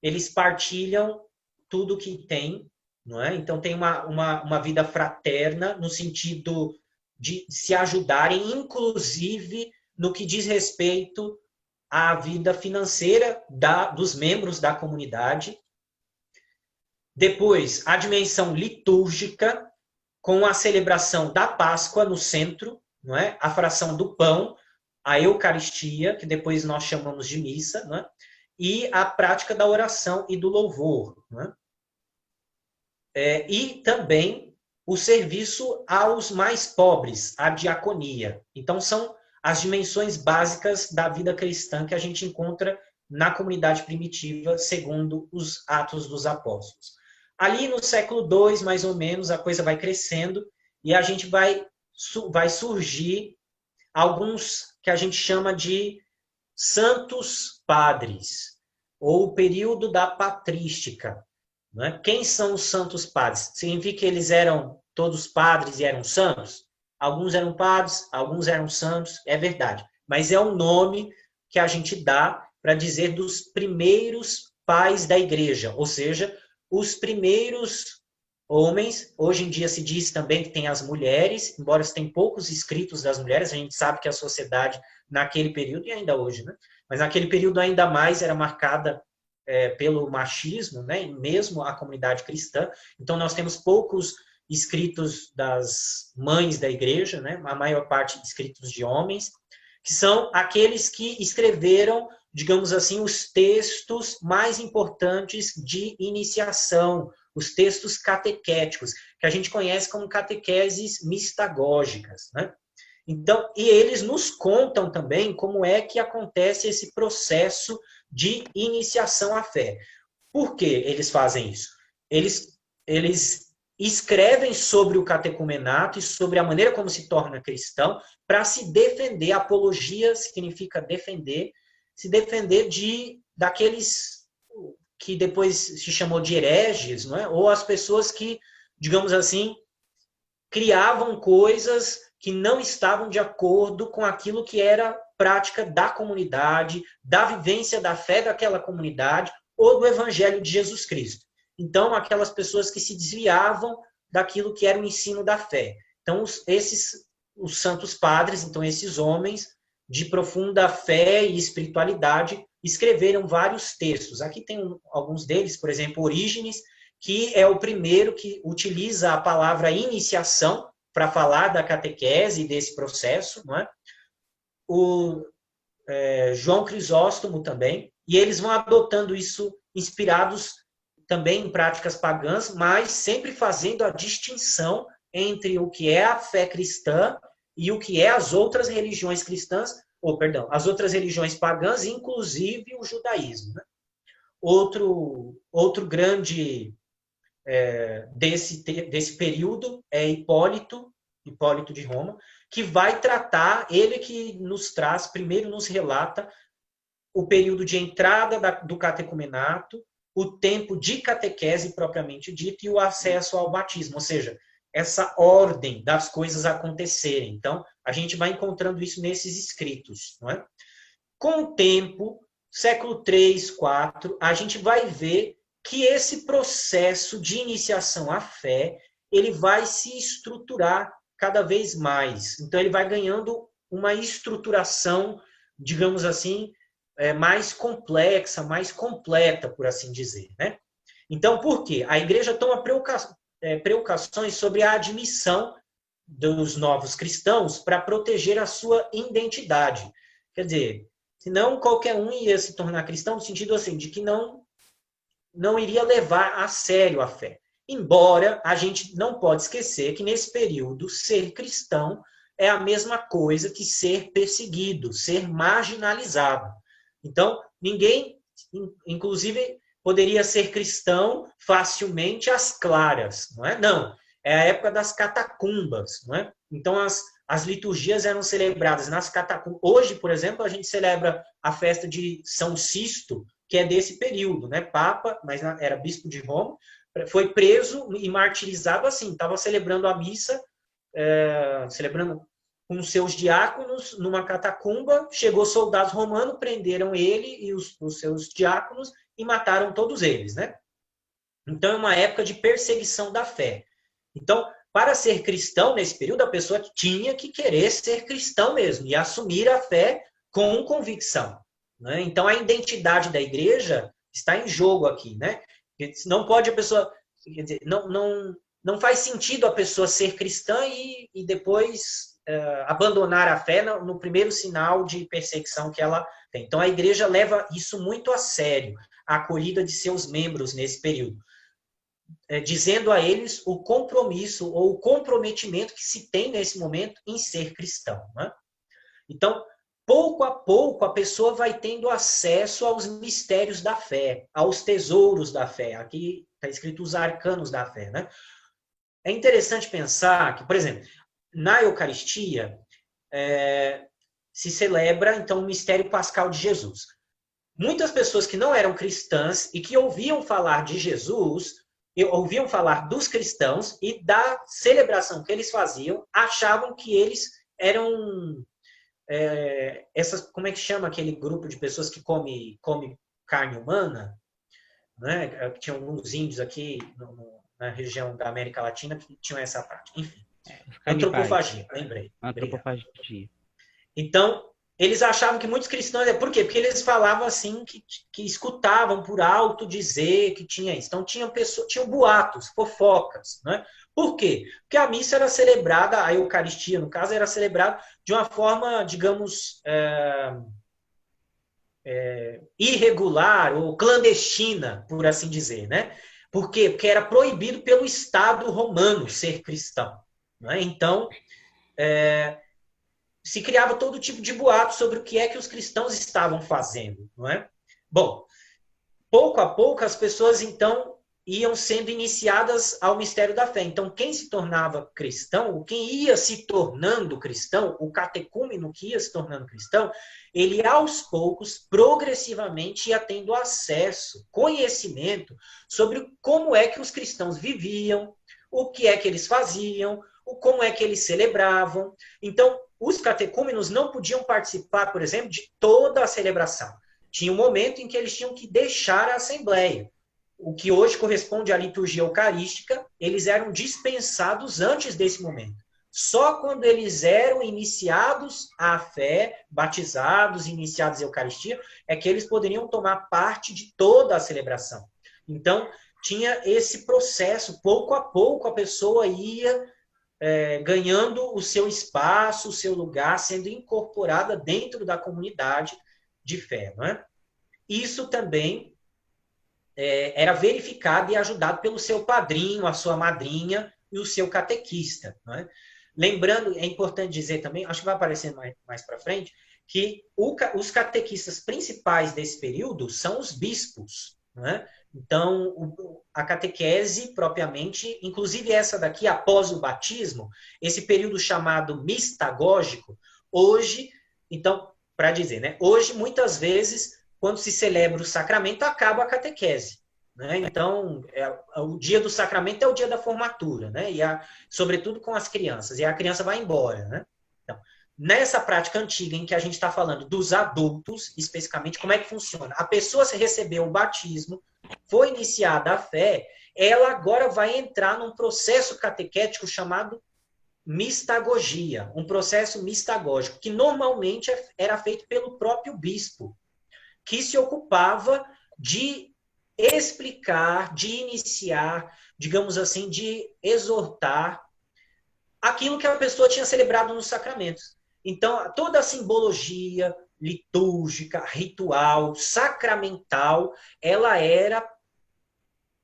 Eles partilham tudo que têm, não é? Então tem uma vida fraterna no sentido de se ajudarem, inclusive no que diz respeito à vida financeira dos membros da comunidade. Depois, a dimensão litúrgica, com a celebração da Páscoa no centro, não é? A fração do pão, a Eucaristia, que depois nós chamamos de missa, não é? E a prática da oração e do louvor. Não é? E também o serviço aos mais pobres, a diaconia. Então, são as dimensões básicas da vida cristã que a gente encontra na comunidade primitiva, segundo os Atos dos Apóstolos. Ali no século II, mais ou menos, a coisa vai crescendo e a gente vai surgir alguns que a gente chama de santos padres, ou o período da patrística. Não é? Quem são os santos padres? Significa que eles eram todos padres e eram santos? Alguns eram padres, alguns eram santos, é verdade. Mas é um nome que a gente dá para dizer dos primeiros pais da igreja, ou seja, os primeiros homens. Hoje em dia se diz também que tem as mulheres, embora se tem poucos escritos das mulheres, a gente sabe que a sociedade naquele período, e ainda hoje, né? Mas naquele período ainda mais era marcada pelo machismo, né? E mesmo a comunidade cristã. Então nós temos poucos escritos das mães da igreja, né? A maior parte escritos de homens, que são aqueles que escreveram, digamos assim, os textos mais importantes de iniciação, os textos catequéticos, que a gente conhece como catequeses mistagógicas, né? Então, e eles nos contam também como é que acontece esse processo de iniciação à fé. Por que eles fazem isso? Eles escrevem sobre o catecumenato e sobre a maneira como se torna cristão para se defender. Apologia significa defender, se defender daqueles que depois se chamou de hereges, não é? Ou as pessoas que, digamos assim, criavam coisas que não estavam de acordo com aquilo que era prática da comunidade, da vivência da fé daquela comunidade ou do evangelho de Jesus Cristo. Então, aquelas pessoas que se desviavam daquilo que era o ensino da fé. Então, os santos padres, então esses homens de profunda fé e espiritualidade, escreveram vários textos. Aqui tem alguns deles, por exemplo, Orígenes, que é o primeiro que utiliza a palavra iniciação para falar da catequese e desse processo, não é? João Crisóstomo também, e eles vão adotando isso inspirados também em práticas pagãs, mas sempre fazendo a distinção entre o que é a fé cristã e o que é as outras religiões cristãs, as outras religiões pagãs, inclusive o judaísmo, né? Outro grande desse período é Hipólito de Roma, que vai tratar, ele que nos traz, primeiro nos relata o período de entrada do catecumenato, o tempo de catequese propriamente dito e o acesso ao batismo, ou seja, essa ordem das coisas acontecerem. Então, a gente vai encontrando isso nesses escritos, não é? Com o tempo, século 3, 4, a gente vai ver que esse processo de iniciação à fé, ele vai se estruturar cada vez mais. Então, ele vai ganhando uma estruturação, digamos assim, mais complexa, mais completa, por assim dizer, né? Então, por quê? A igreja toma precauções sobre a admissão dos novos cristãos para proteger a sua identidade. Quer dizer, senão qualquer um ia se tornar cristão no sentido assim, de que não iria levar a sério a fé. Embora a gente não pode esquecer que nesse período ser cristão é a mesma coisa que ser perseguido, ser marginalizado. Então, ninguém, inclusive, poderia ser cristão facilmente às claras, não é? Não, é a época das catacumbas, não é? Então, as liturgias eram celebradas nas catacumbas. Hoje, por exemplo, a gente celebra a festa de São Sisto que é desse período, né? Papa, mas era bispo de Roma, foi preso e martirizado assim, estava celebrando a missa, celebrando com seus diáconos numa catacumba, chegou soldados romanos, prenderam ele e os seus diáconos e mataram todos eles, né? Então é uma época de perseguição da fé. Então, para ser cristão nesse período, a pessoa tinha que querer ser cristão mesmo e assumir a fé com convicção, né? Então a identidade da igreja está em jogo aqui, né? Não pode a pessoa, quer dizer, não faz sentido a pessoa ser cristã e depois abandonar a fé no primeiro sinal de perseguição que ela tem. Então a igreja leva isso muito a sério, a acolhida de seus membros nesse período, dizendo a eles o compromisso ou o comprometimento que se tem nesse momento em ser cristão, né? Então, pouco a pouco, a pessoa vai tendo acesso aos mistérios da fé, aos tesouros da fé. Aqui está escrito os arcanos da fé, né? É interessante pensar que, por exemplo, na Eucaristia se celebra, então, o mistério pascal de Jesus. Muitas pessoas que não eram cristãs e que ouviam falar de Jesus, ouviam falar dos cristãos e da celebração que eles faziam, achavam que eles eram... como é que chama aquele grupo de pessoas que come carne humana, né? Tinha alguns índios aqui na região da América Latina que tinham essa prática. Enfim, antropofagia, lembrei. Antropofagia. Então, eles achavam que muitos cristãos... Por quê? Porque eles falavam assim, que escutavam por alto dizer que tinha isso. Então, tinham boatos, fofocas, né? Por quê? Porque a missa era celebrada, a Eucaristia, no caso, era celebrada de uma forma, digamos, irregular ou clandestina, por assim dizer, né? Por quê? Porque era proibido pelo Estado romano ser cristão, né? Então, se criava todo tipo de boato sobre o que é que os cristãos estavam fazendo, não é? Bom, pouco a pouco as pessoas, então, iam sendo iniciadas ao mistério da fé. Então, quem se tornava cristão, quem ia se tornando cristão, o catecúmeno que ia se tornando cristão, ele, aos poucos, progressivamente, ia tendo acesso, conhecimento sobre como é que os cristãos viviam, o que é que eles faziam, como é que eles celebravam. Então, os catecúmenos não podiam participar, por exemplo, de toda a celebração. Tinha um momento em que eles tinham que deixar a assembleia. O que hoje corresponde à liturgia eucarística, eles eram dispensados antes desse momento. Só quando eles eram iniciados à fé, batizados, iniciados à Eucaristia, é que eles poderiam tomar parte de toda a celebração. Então, tinha esse processo, pouco a pouco a pessoa ia ganhando o seu espaço, o seu lugar, sendo incorporada dentro da comunidade de fé, não é? Isso também era verificado e ajudado pelo seu padrinho, a sua madrinha e o seu catequista, não é? Lembrando, é importante dizer também, acho que vai aparecer mais para frente, que os catequistas principais desse período são os bispos, não é? Então, a catequese propriamente, inclusive essa daqui, após o batismo, esse período chamado mistagógico, hoje, então, para dizer, né? Hoje, muitas vezes, quando se celebra o sacramento, acaba a catequese, né? Então, o dia do sacramento é o dia da formatura, né? Sobretudo com as crianças, e a criança vai embora, né? Então, nessa prática antiga em que a gente está falando dos adultos, especificamente, como é que funciona? A pessoa se recebeu o batismo, foi iniciada a fé, ela agora vai entrar num processo catequético chamado mistagogia, um processo mistagógico, que normalmente era feito pelo próprio bispo, que se ocupava de explicar, de iniciar, digamos assim, de exortar aquilo que a pessoa tinha celebrado nos sacramentos. Então, toda a simbologia litúrgica, ritual, sacramental, ela era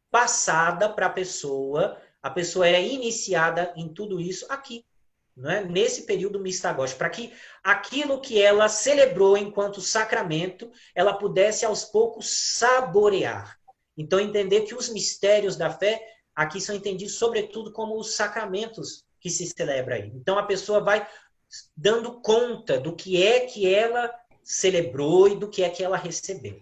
passada para a pessoa era iniciada em tudo isso aqui, né? Nesse período mistagógico, para que aquilo que ela celebrou enquanto sacramento, ela pudesse aos poucos saborear. Então, entender que os mistérios da fé aqui são entendidos sobretudo como os sacramentos que se celebra aí. Então, a pessoa vai dando conta do que é que ela celebrou e do que é que ela recebeu.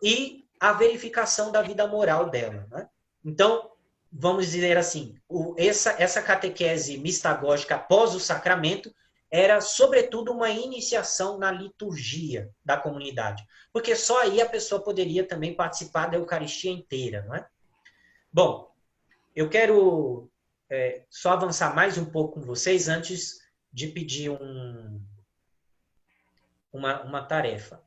e a verificação da vida moral dela. Né? Então, vamos dizer assim, essa catequese mistagógica após o sacramento era, sobretudo, uma iniciação na liturgia da comunidade, porque só aí a pessoa poderia também participar da Eucaristia inteira. Não é? Bom, eu quero só avançar mais um pouco com vocês antes de pedir uma tarefa.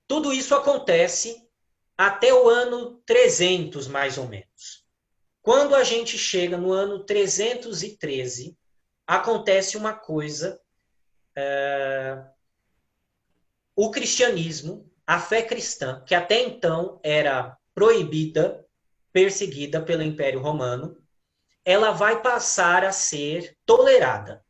Tudo isso acontece até o ano 300, mais ou menos. Quando a gente chega no ano 313, acontece uma coisa. O cristianismo, a fé cristã, que até então era proibida, perseguida pelo Império Romano, ela vai passar a ser tolerada.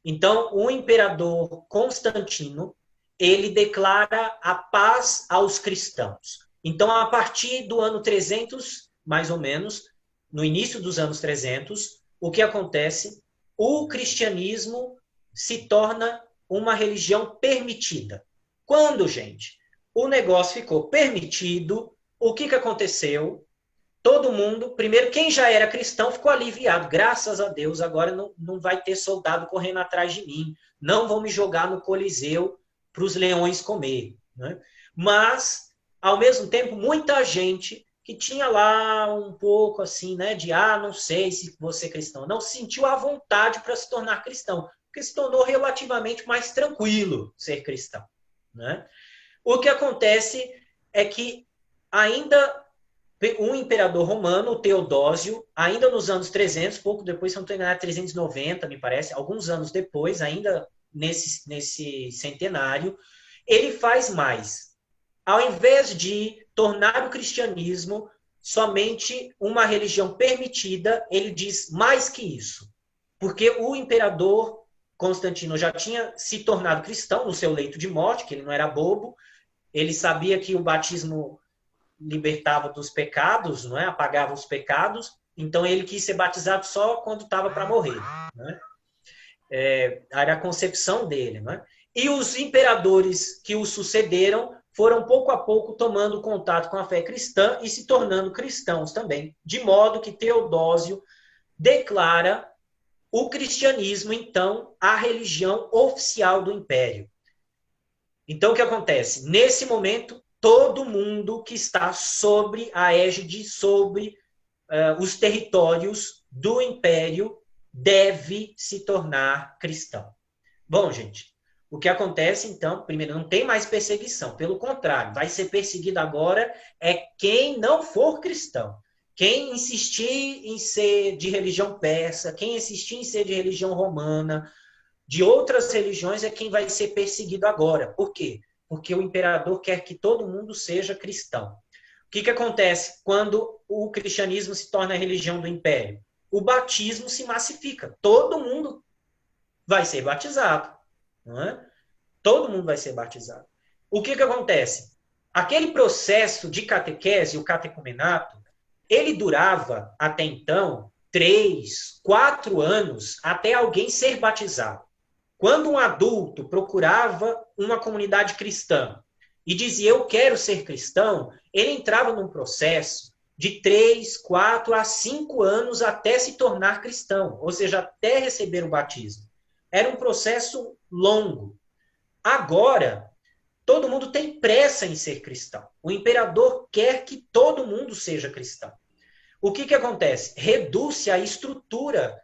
Então, o imperador Constantino, ele declara a paz aos cristãos. Então, a partir do ano 300, mais ou menos, no início dos anos 300, o que acontece? O cristianismo se torna uma religião permitida. Quando, gente, o negócio ficou permitido, o que aconteceu? Todo mundo, primeiro, quem já era cristão ficou aliviado. Graças a Deus, agora não vai ter soldado correndo atrás de mim. Não vão me jogar no Coliseu para os leões comer. Né? Mas, ao mesmo tempo, muita gente que tinha lá um pouco assim, né, de não sei se você é cristão, não sentiu a vontade para se tornar cristão, porque se tornou relativamente mais tranquilo ser cristão. Né? O que acontece é que ainda um imperador romano, o Teodósio, ainda nos anos 300, pouco depois, se não estou enganado, 390, me parece, alguns anos depois, ainda nesse centenário, ele faz mais. Ao invés de tornar o cristianismo somente uma religião permitida, ele diz mais que isso. Porque o imperador Constantino já tinha se tornado cristão no seu leito de morte, que ele não era bobo, ele sabia que o batismo libertava dos pecados, não é? Apagava os pecados, então ele quis ser batizado só quando estava para morrer. Né? Era a concepção dele. Não é? E os imperadores que o sucederam foram pouco a pouco tomando contato com a fé cristã e se tornando cristãos também, de modo que Teodósio declara o cristianismo, então, a religião oficial do império. Então, o que acontece? Nesse momento, todo mundo que está sobre a égide, sobre os territórios do império, deve se tornar cristão. Bom, gente, o que acontece, então, primeiro, não tem mais perseguição. Pelo contrário, vai ser perseguido agora quem não for cristão. Quem insistir em ser de religião persa, quem insistir em ser de religião romana, de outras religiões, é quem vai ser perseguido agora. Por quê? Porque o imperador quer que todo mundo seja cristão. O que acontece quando o cristianismo se torna a religião do império? O batismo se massifica. Todo mundo vai ser batizado. Não é? Todo mundo vai ser batizado. O que acontece? Aquele processo de catequese, o catecumenato, ele durava, até então, 3, 4 anos até alguém ser batizado. Quando um adulto procurava uma comunidade cristã e dizia, eu quero ser cristão, ele entrava num processo de 3, 4 a 5 anos até se tornar cristão, ou seja, até receber o batismo. Era um processo longo. Agora, todo mundo tem pressa em ser cristão. O imperador quer que todo mundo seja cristão. O que acontece? Reduz-se a estrutura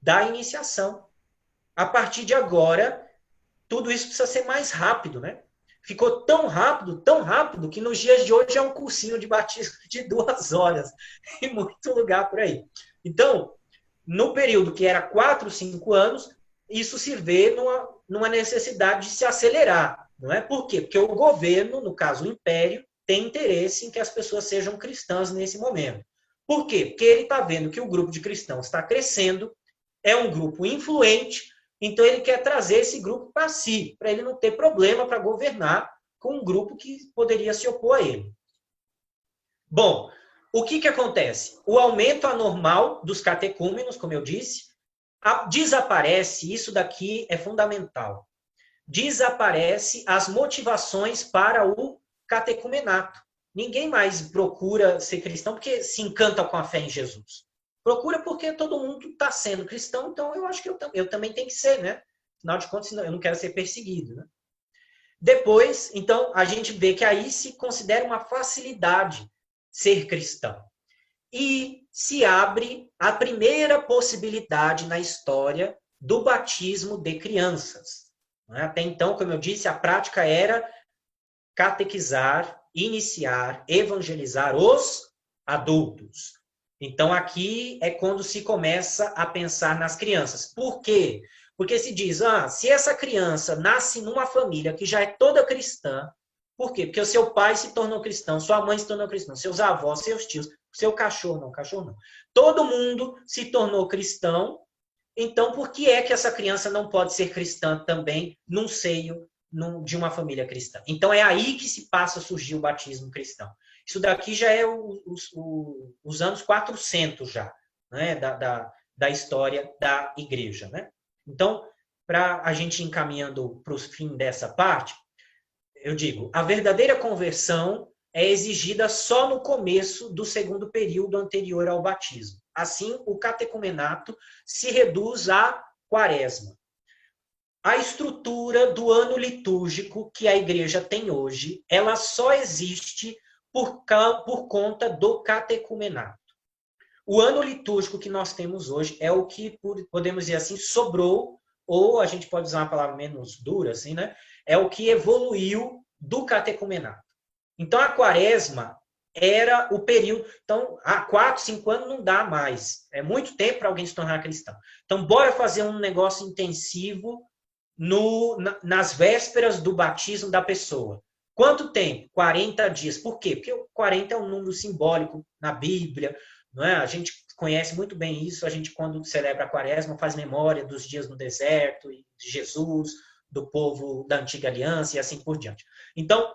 da iniciação. A partir de agora, tudo isso precisa ser mais rápido, né? Ficou tão rápido, que nos dias de hoje é um cursinho de batismo de 2 horas, em muito lugar por aí. Então, no período que era 4, 5 anos, isso se vê numa necessidade de se acelerar, não é? Por quê? Porque o governo, no caso o império, tem interesse em que as pessoas sejam cristãs nesse momento. Por quê? Porque ele está vendo que o grupo de cristãos está crescendo, é um grupo influente, então ele quer trazer esse grupo para si, para ele não ter problema para governar com um grupo que poderia se opor a ele. Bom, o que acontece? O aumento anormal dos catecúmenos, como eu disse, desaparece, isso daqui é fundamental. desaparece as motivações para o catecumenato. Ninguém mais procura ser cristão porque se encanta com a fé em Jesus. Procura porque todo mundo está sendo cristão, então eu acho que eu também tenho que ser, né? Afinal de contas, eu não quero ser perseguido, né? Depois, então, a gente vê que aí se considera uma facilidade ser cristão. E se abre a primeira possibilidade na história do batismo de crianças. Até então, como eu disse, a prática era catequizar, iniciar, evangelizar os adultos. Então, aqui é quando se começa a pensar nas crianças. Por quê? Porque se diz, se essa criança nasce numa família que já é toda cristã, por quê? Porque o seu pai se tornou cristão, sua mãe se tornou cristã, seus avós, seus tios, seu cachorro não. Todo mundo se tornou cristão, então por que é que essa criança não pode ser cristã também num seio de uma família cristã? Então é aí que se passa a surgir o batismo cristão. Isso daqui já é os anos 400 já, né, da história da igreja, né? Então, para a gente ir encaminhando para o fim dessa parte, eu digo, a verdadeira conversão é exigida só no começo do segundo período anterior ao batismo. Assim, o catecumenato se reduz à quaresma. A estrutura do ano litúrgico que a igreja tem hoje, ela só existe por conta do catecumenato. O ano litúrgico que nós temos hoje é o que, podemos dizer assim, sobrou, ou a gente pode usar uma palavra menos dura, assim, né? É o que evoluiu do catecumenato. Então, a quaresma era o período... Então, há 4, 5 anos não dá mais. É muito tempo para alguém se tornar cristão. Então, bora fazer um negócio intensivo nas vésperas do batismo da pessoa. Quanto tempo? 40 dias. Por quê? Porque 40 é um número simbólico na Bíblia, não é? A gente conhece muito bem isso. A gente, quando celebra a quaresma, faz memória dos dias no deserto, de Jesus, do povo da antiga aliança e assim por diante. Então,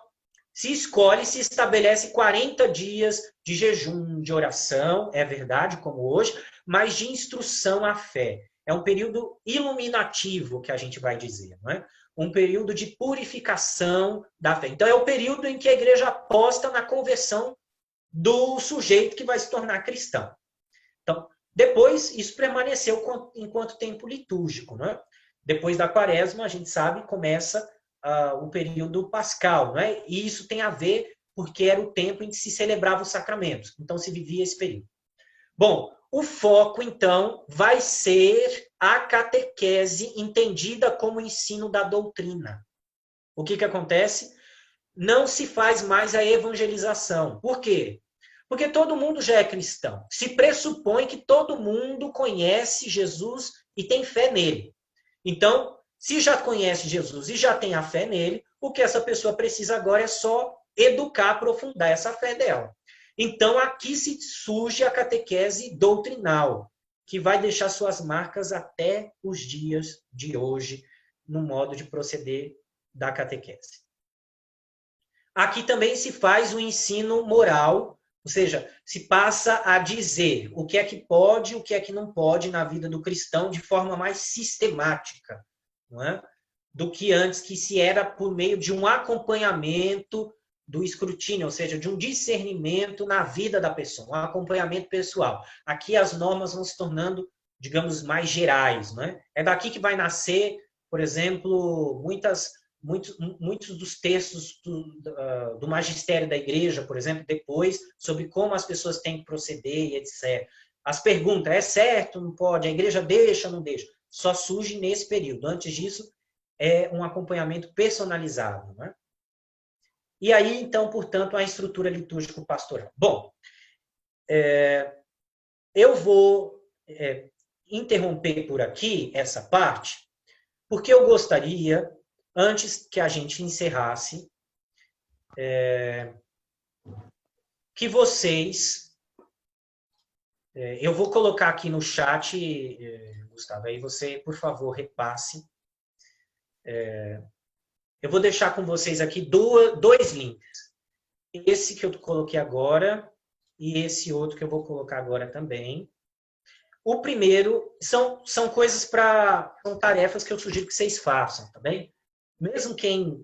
se estabelece 40 dias de jejum, de oração, é verdade, como hoje, mas de instrução à fé. É um período iluminativo, que a gente vai dizer, não é? Um período de purificação da fé. Então, é o período em que a igreja aposta na conversão do sujeito que vai se tornar cristão. Então, depois, isso permaneceu enquanto tempo litúrgico, não é? Depois da quaresma, a gente sabe, começa o período pascal, não é? E isso tem a ver porque era o tempo em que se celebrava os sacramentos. Então, se vivia esse período. Bom, o foco, então, vai ser a catequese entendida como ensino da doutrina. O que acontece? Não se faz mais a evangelização. Por quê? Porque todo mundo já é cristão. Se pressupõe que todo mundo conhece Jesus e tem fé nele. Então, se já conhece Jesus e já tem a fé nele, o que essa pessoa precisa agora é só educar, aprofundar essa fé dela. Então, aqui surge a catequese doutrinal, que vai deixar suas marcas até os dias de hoje, no modo de proceder da catequese. Aqui também se faz o ensino moral, ou seja, se passa a dizer o que é que pode e o que é que não pode na vida do cristão de forma mais sistemática, não é? Do que antes, que se era por meio de um acompanhamento do escrutínio, ou seja, de um discernimento na vida da pessoa, um acompanhamento pessoal. Aqui as normas vão se tornando, digamos, mais gerais, não é? É daqui que vai nascer, por exemplo, muitos dos textos do magistério da igreja, por exemplo, depois, sobre como as pessoas têm que proceder e etc. As perguntas, é certo, não pode? A igreja deixa, não deixa? Só surge nesse período. Antes disso, é um acompanhamento personalizado, não é? E aí, então, portanto, a estrutura litúrgico-pastoral. Bom, eu vou interromper por aqui essa parte, porque eu gostaria, antes que a gente encerrasse, que vocês... eu vou colocar aqui no chat, Gustavo, aí você, por favor, repasse. Eu vou deixar com vocês aqui dois links. Esse que eu coloquei agora e esse outro que eu vou colocar agora também. O primeiro são coisas são tarefas que eu sugiro que vocês façam, tá bem? mesmo quem,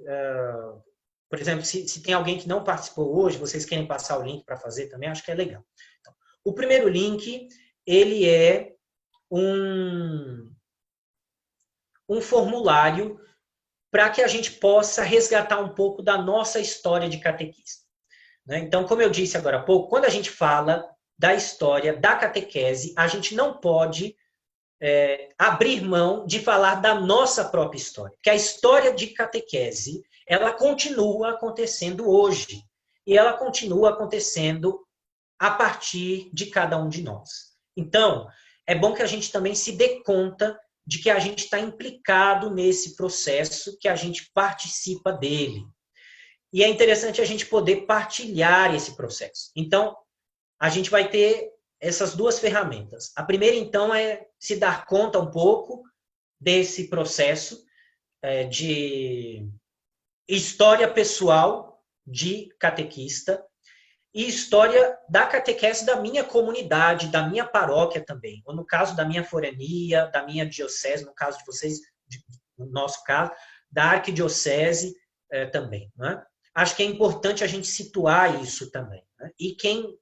por exemplo, se tem alguém que não participou hoje, vocês querem passar o link para fazer também, acho que é legal. Então, o primeiro link, ele é um formulário para que a gente possa resgatar um pouco da nossa história de catequista. Né? Então, como eu disse agora há pouco, quando a gente fala da história da catequese, a gente não pode abrir mão de falar da nossa própria história. Porque a história de catequese, ela continua acontecendo hoje. E ela continua acontecendo a partir de cada um de nós. Então, é bom que a gente também se dê conta de que a gente está implicado nesse processo, que a gente participa dele. E é interessante a gente poder partilhar esse processo. Então, a gente vai ter essas duas ferramentas. A primeira, então, é se dar conta um pouco desse processo de história pessoal de catequista e história da catequese da minha comunidade, da minha paróquia também. Ou no caso da minha forania, da minha diocese, no caso de vocês, no nosso caso, da arquidiocese também. Né? Acho que é importante a gente situar isso também. Né? E quem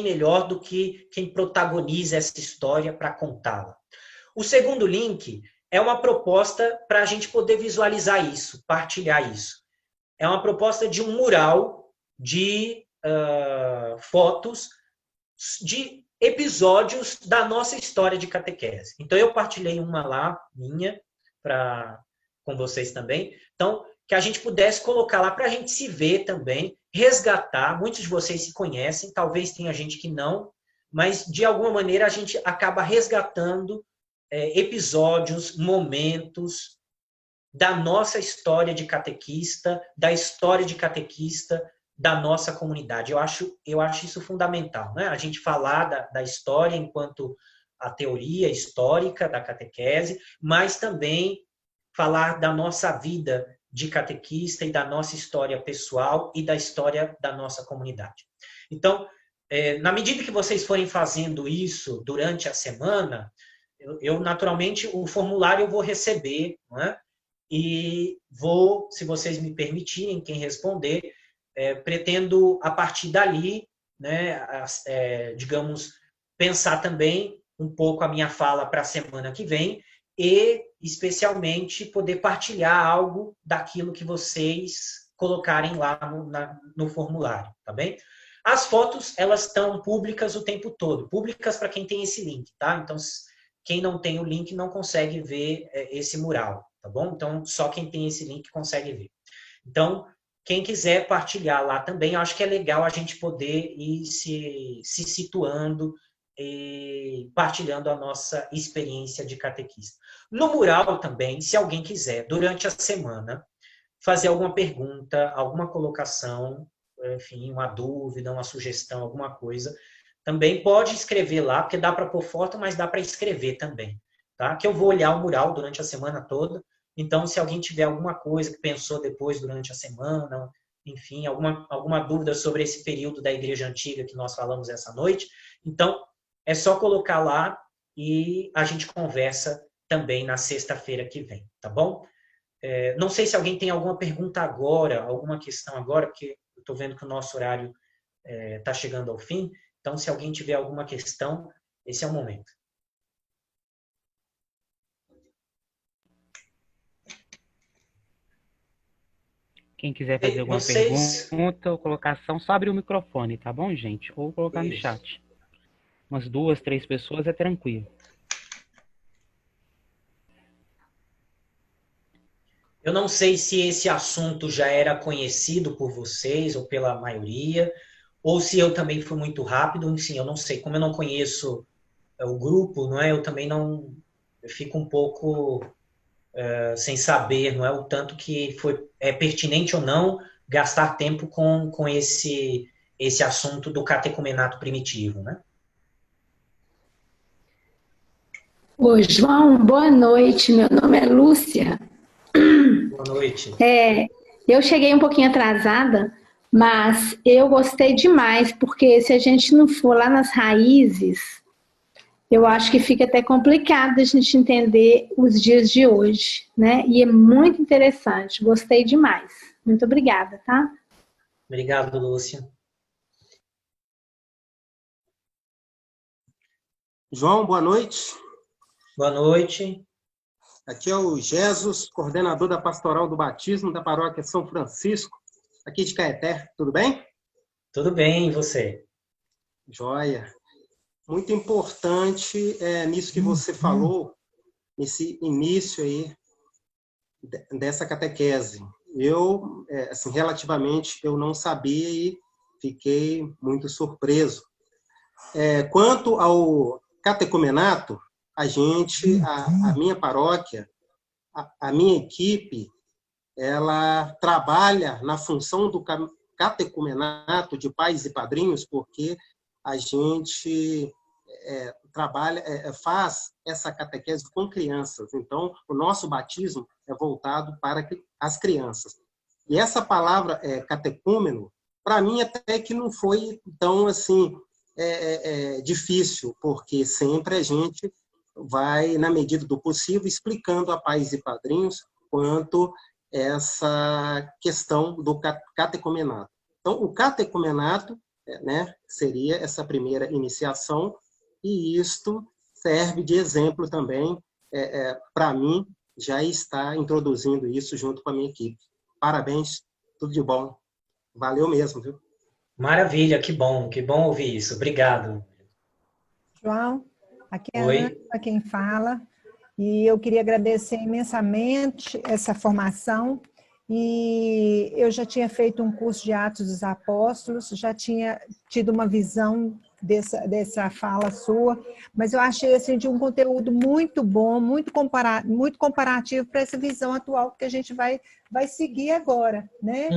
melhor do que quem protagoniza essa história para contá-la? O segundo link é uma proposta para a gente poder visualizar isso, partilhar isso. É uma proposta de um mural de fotos de episódios da nossa história de catequese. Então, eu partilhei uma lá, minha, com vocês também. Então, que a gente pudesse colocar lá para a gente se ver também, resgatar. Muitos de vocês se conhecem, talvez tenha gente que não, mas de alguma maneira a gente acaba resgatando episódios, momentos da nossa história de catequista, da história de catequista da nossa comunidade. Eu acho isso fundamental, né? A gente falar da história enquanto a teoria histórica da catequese, mas também falar da nossa vida de catequista e da nossa história pessoal e da história da nossa comunidade. Então, na medida que vocês forem fazendo isso durante a semana, eu naturalmente, o formulário eu vou receber, né? E vou, se vocês me permitirem, quem responder, pretendo, a partir dali, né, digamos, pensar também um pouco a minha fala para a semana que vem e, especialmente, poder partilhar algo daquilo que vocês colocarem lá no formulário, tá bem? As fotos, elas estão públicas o tempo todo, públicas para quem tem esse link, tá? Então, quem não tem o link não consegue ver esse mural, tá bom? Então, só quem tem esse link consegue ver. Então, quem quiser partilhar lá também, eu acho que é legal a gente poder ir se situando e partilhando a nossa experiência de catequista. No mural também, se alguém quiser, durante a semana, fazer alguma pergunta, alguma colocação, enfim, uma dúvida, uma sugestão, alguma coisa, também pode escrever lá, porque dá para pôr foto, mas dá para escrever também, tá? Que eu vou olhar o mural durante a semana toda. Então, se alguém tiver alguma coisa que pensou depois durante a semana, enfim, alguma dúvida sobre esse período da Igreja Antiga que nós falamos essa noite, então é só colocar lá e a gente conversa também na sexta-feira que vem, tá bom? Não sei se alguém tem alguma pergunta agora, alguma questão agora, porque eu estou vendo que o nosso horário está chegando ao fim, então se alguém tiver alguma questão, esse é o momento. Quem quiser fazer alguma pergunta ou colocação, só abrir o microfone, tá bom, gente? Ou colocar no chat. Umas 2, 3 pessoas é tranquilo. Eu não sei se esse assunto já era conhecido por vocês ou pela maioria, ou se eu também fui muito rápido. Enfim, eu não sei. Como eu não conheço o grupo, não é? Eu também não... Eu fico um pouco... sem saber, não é, o tanto que é pertinente ou não gastar tempo com esse assunto do catecumenato primitivo, né? Oi, João, boa noite. Meu nome é Lúcia. Boa noite. Eu cheguei um pouquinho atrasada, mas eu gostei demais, porque se a gente não for lá nas raízes Eu acho que fica até complicado a gente entender os dias de hoje, né? E é muito interessante, gostei demais. Muito obrigada, tá? Obrigado, Lúcia. João, boa noite. Boa noite. Aqui é o Jesus, coordenador da Pastoral do Batismo da Paróquia São Francisco, aqui de Caeté. Tudo bem? Tudo bem, e você? Joia. Muito importante nisso que você falou, nesse início aí dessa catequese. Eu, assim, relativamente, eu não sabia e fiquei muito surpreso. Quanto ao catecumenato, a minha paróquia, a minha equipe, ela trabalha na função do catecumenato de pais e padrinhos, porque a gente faz essa catequese com crianças. Então, o nosso batismo é voltado para as crianças. E essa palavra catecúmeno, para mim, até que não foi tão assim difícil, porque sempre a gente vai, na medida do possível, explicando a pais e padrinhos quanto essa questão do catecumenato. Então, o catecumenato, né, seria essa primeira iniciação, e isto serve de exemplo também para mim, já está introduzindo isso junto com a minha equipe. Parabéns, tudo de bom. Valeu mesmo, viu? Maravilha, que bom ouvir isso. Obrigado. João, aqui é a Oi. Ana quem fala, e eu queria agradecer imensamente essa formação, e eu já tinha feito um curso de Atos dos Apóstolos, já tinha tido uma visão dessa fala sua, mas eu achei assim, de um conteúdo muito bom, muito comparativo para essa visão atual que a gente vai seguir agora, né?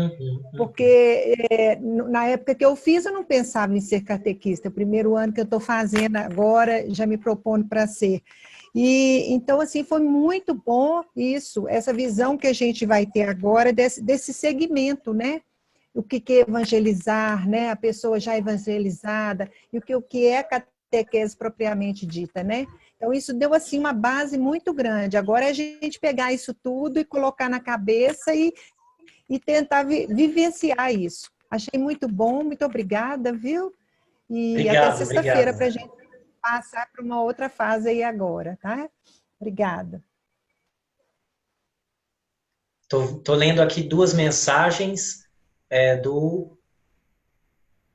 Porque na época que eu fiz, eu não pensava em ser catequista. O primeiro ano que eu estou fazendo agora, já me propondo para ser. E então, assim, foi muito bom isso, essa visão que a gente vai ter agora desse segmento, né? O que é evangelizar, né? A pessoa já evangelizada, e o que é catequese propriamente dita, né? Então, isso deu, assim, uma base muito grande. Agora é a gente pegar isso tudo e colocar na cabeça e tentar vivenciar isso. Achei muito bom, muito obrigada, viu? E até sexta-feira para a gente passar para uma outra fase aí agora, tá? Obrigada. Tô lendo aqui duas mensagens do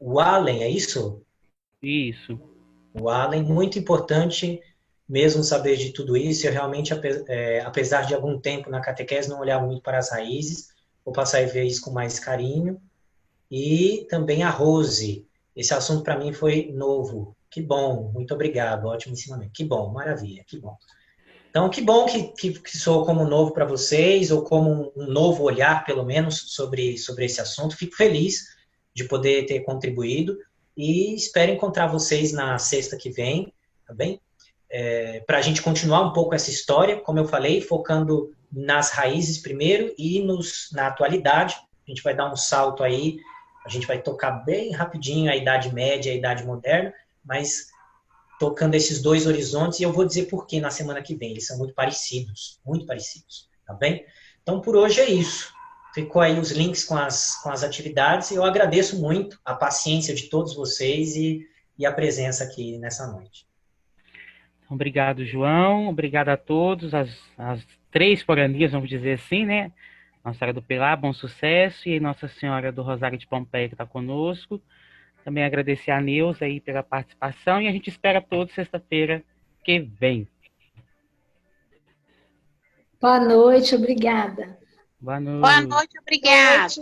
Wallen, é isso? Isso. O Wallen, muito importante mesmo saber de tudo isso. Eu realmente, apesar de algum tempo na catequese, não olhar muito para as raízes, vou passar a ver isso com mais carinho. E também a Rose, esse assunto para mim foi novo. Que bom, muito obrigado, ótimo ensinamento. Que bom, maravilha, que bom. Então, que bom que sou como novo para vocês, ou como um novo olhar, pelo menos, sobre esse assunto. Fico feliz de poder ter contribuído e espero encontrar vocês na sexta que vem, tá bem? Para a gente continuar um pouco essa história, como eu falei, focando nas raízes primeiro e na atualidade. A gente vai dar um salto aí, a gente vai tocar bem rapidinho a Idade Média e a Idade Moderna, mas tocando esses dois horizontes, e eu vou dizer por que na semana que vem. Eles são muito parecidos, tá bem? Então, por hoje é isso. Ficou aí os links com as atividades, e eu agradeço muito a paciência de todos vocês e a presença aqui nessa noite. Obrigado, João. Obrigado a todos, as três foranias, vamos dizer assim, né? Nossa Senhora do Pilar, Bom Sucesso, e Nossa Senhora do Rosário de Pompeia, que está conosco. Também agradecer a Neuza aí pela participação, e a gente espera todos sexta-feira que vem. Boa noite, obrigada. Boa noite. Boa noite, obrigada.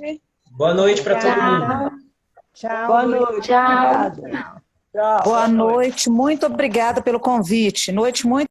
Boa noite para todo mundo. Tchau. Boa noite. Tchau. Obrigada. Boa noite, muito obrigada pelo convite. Noite muito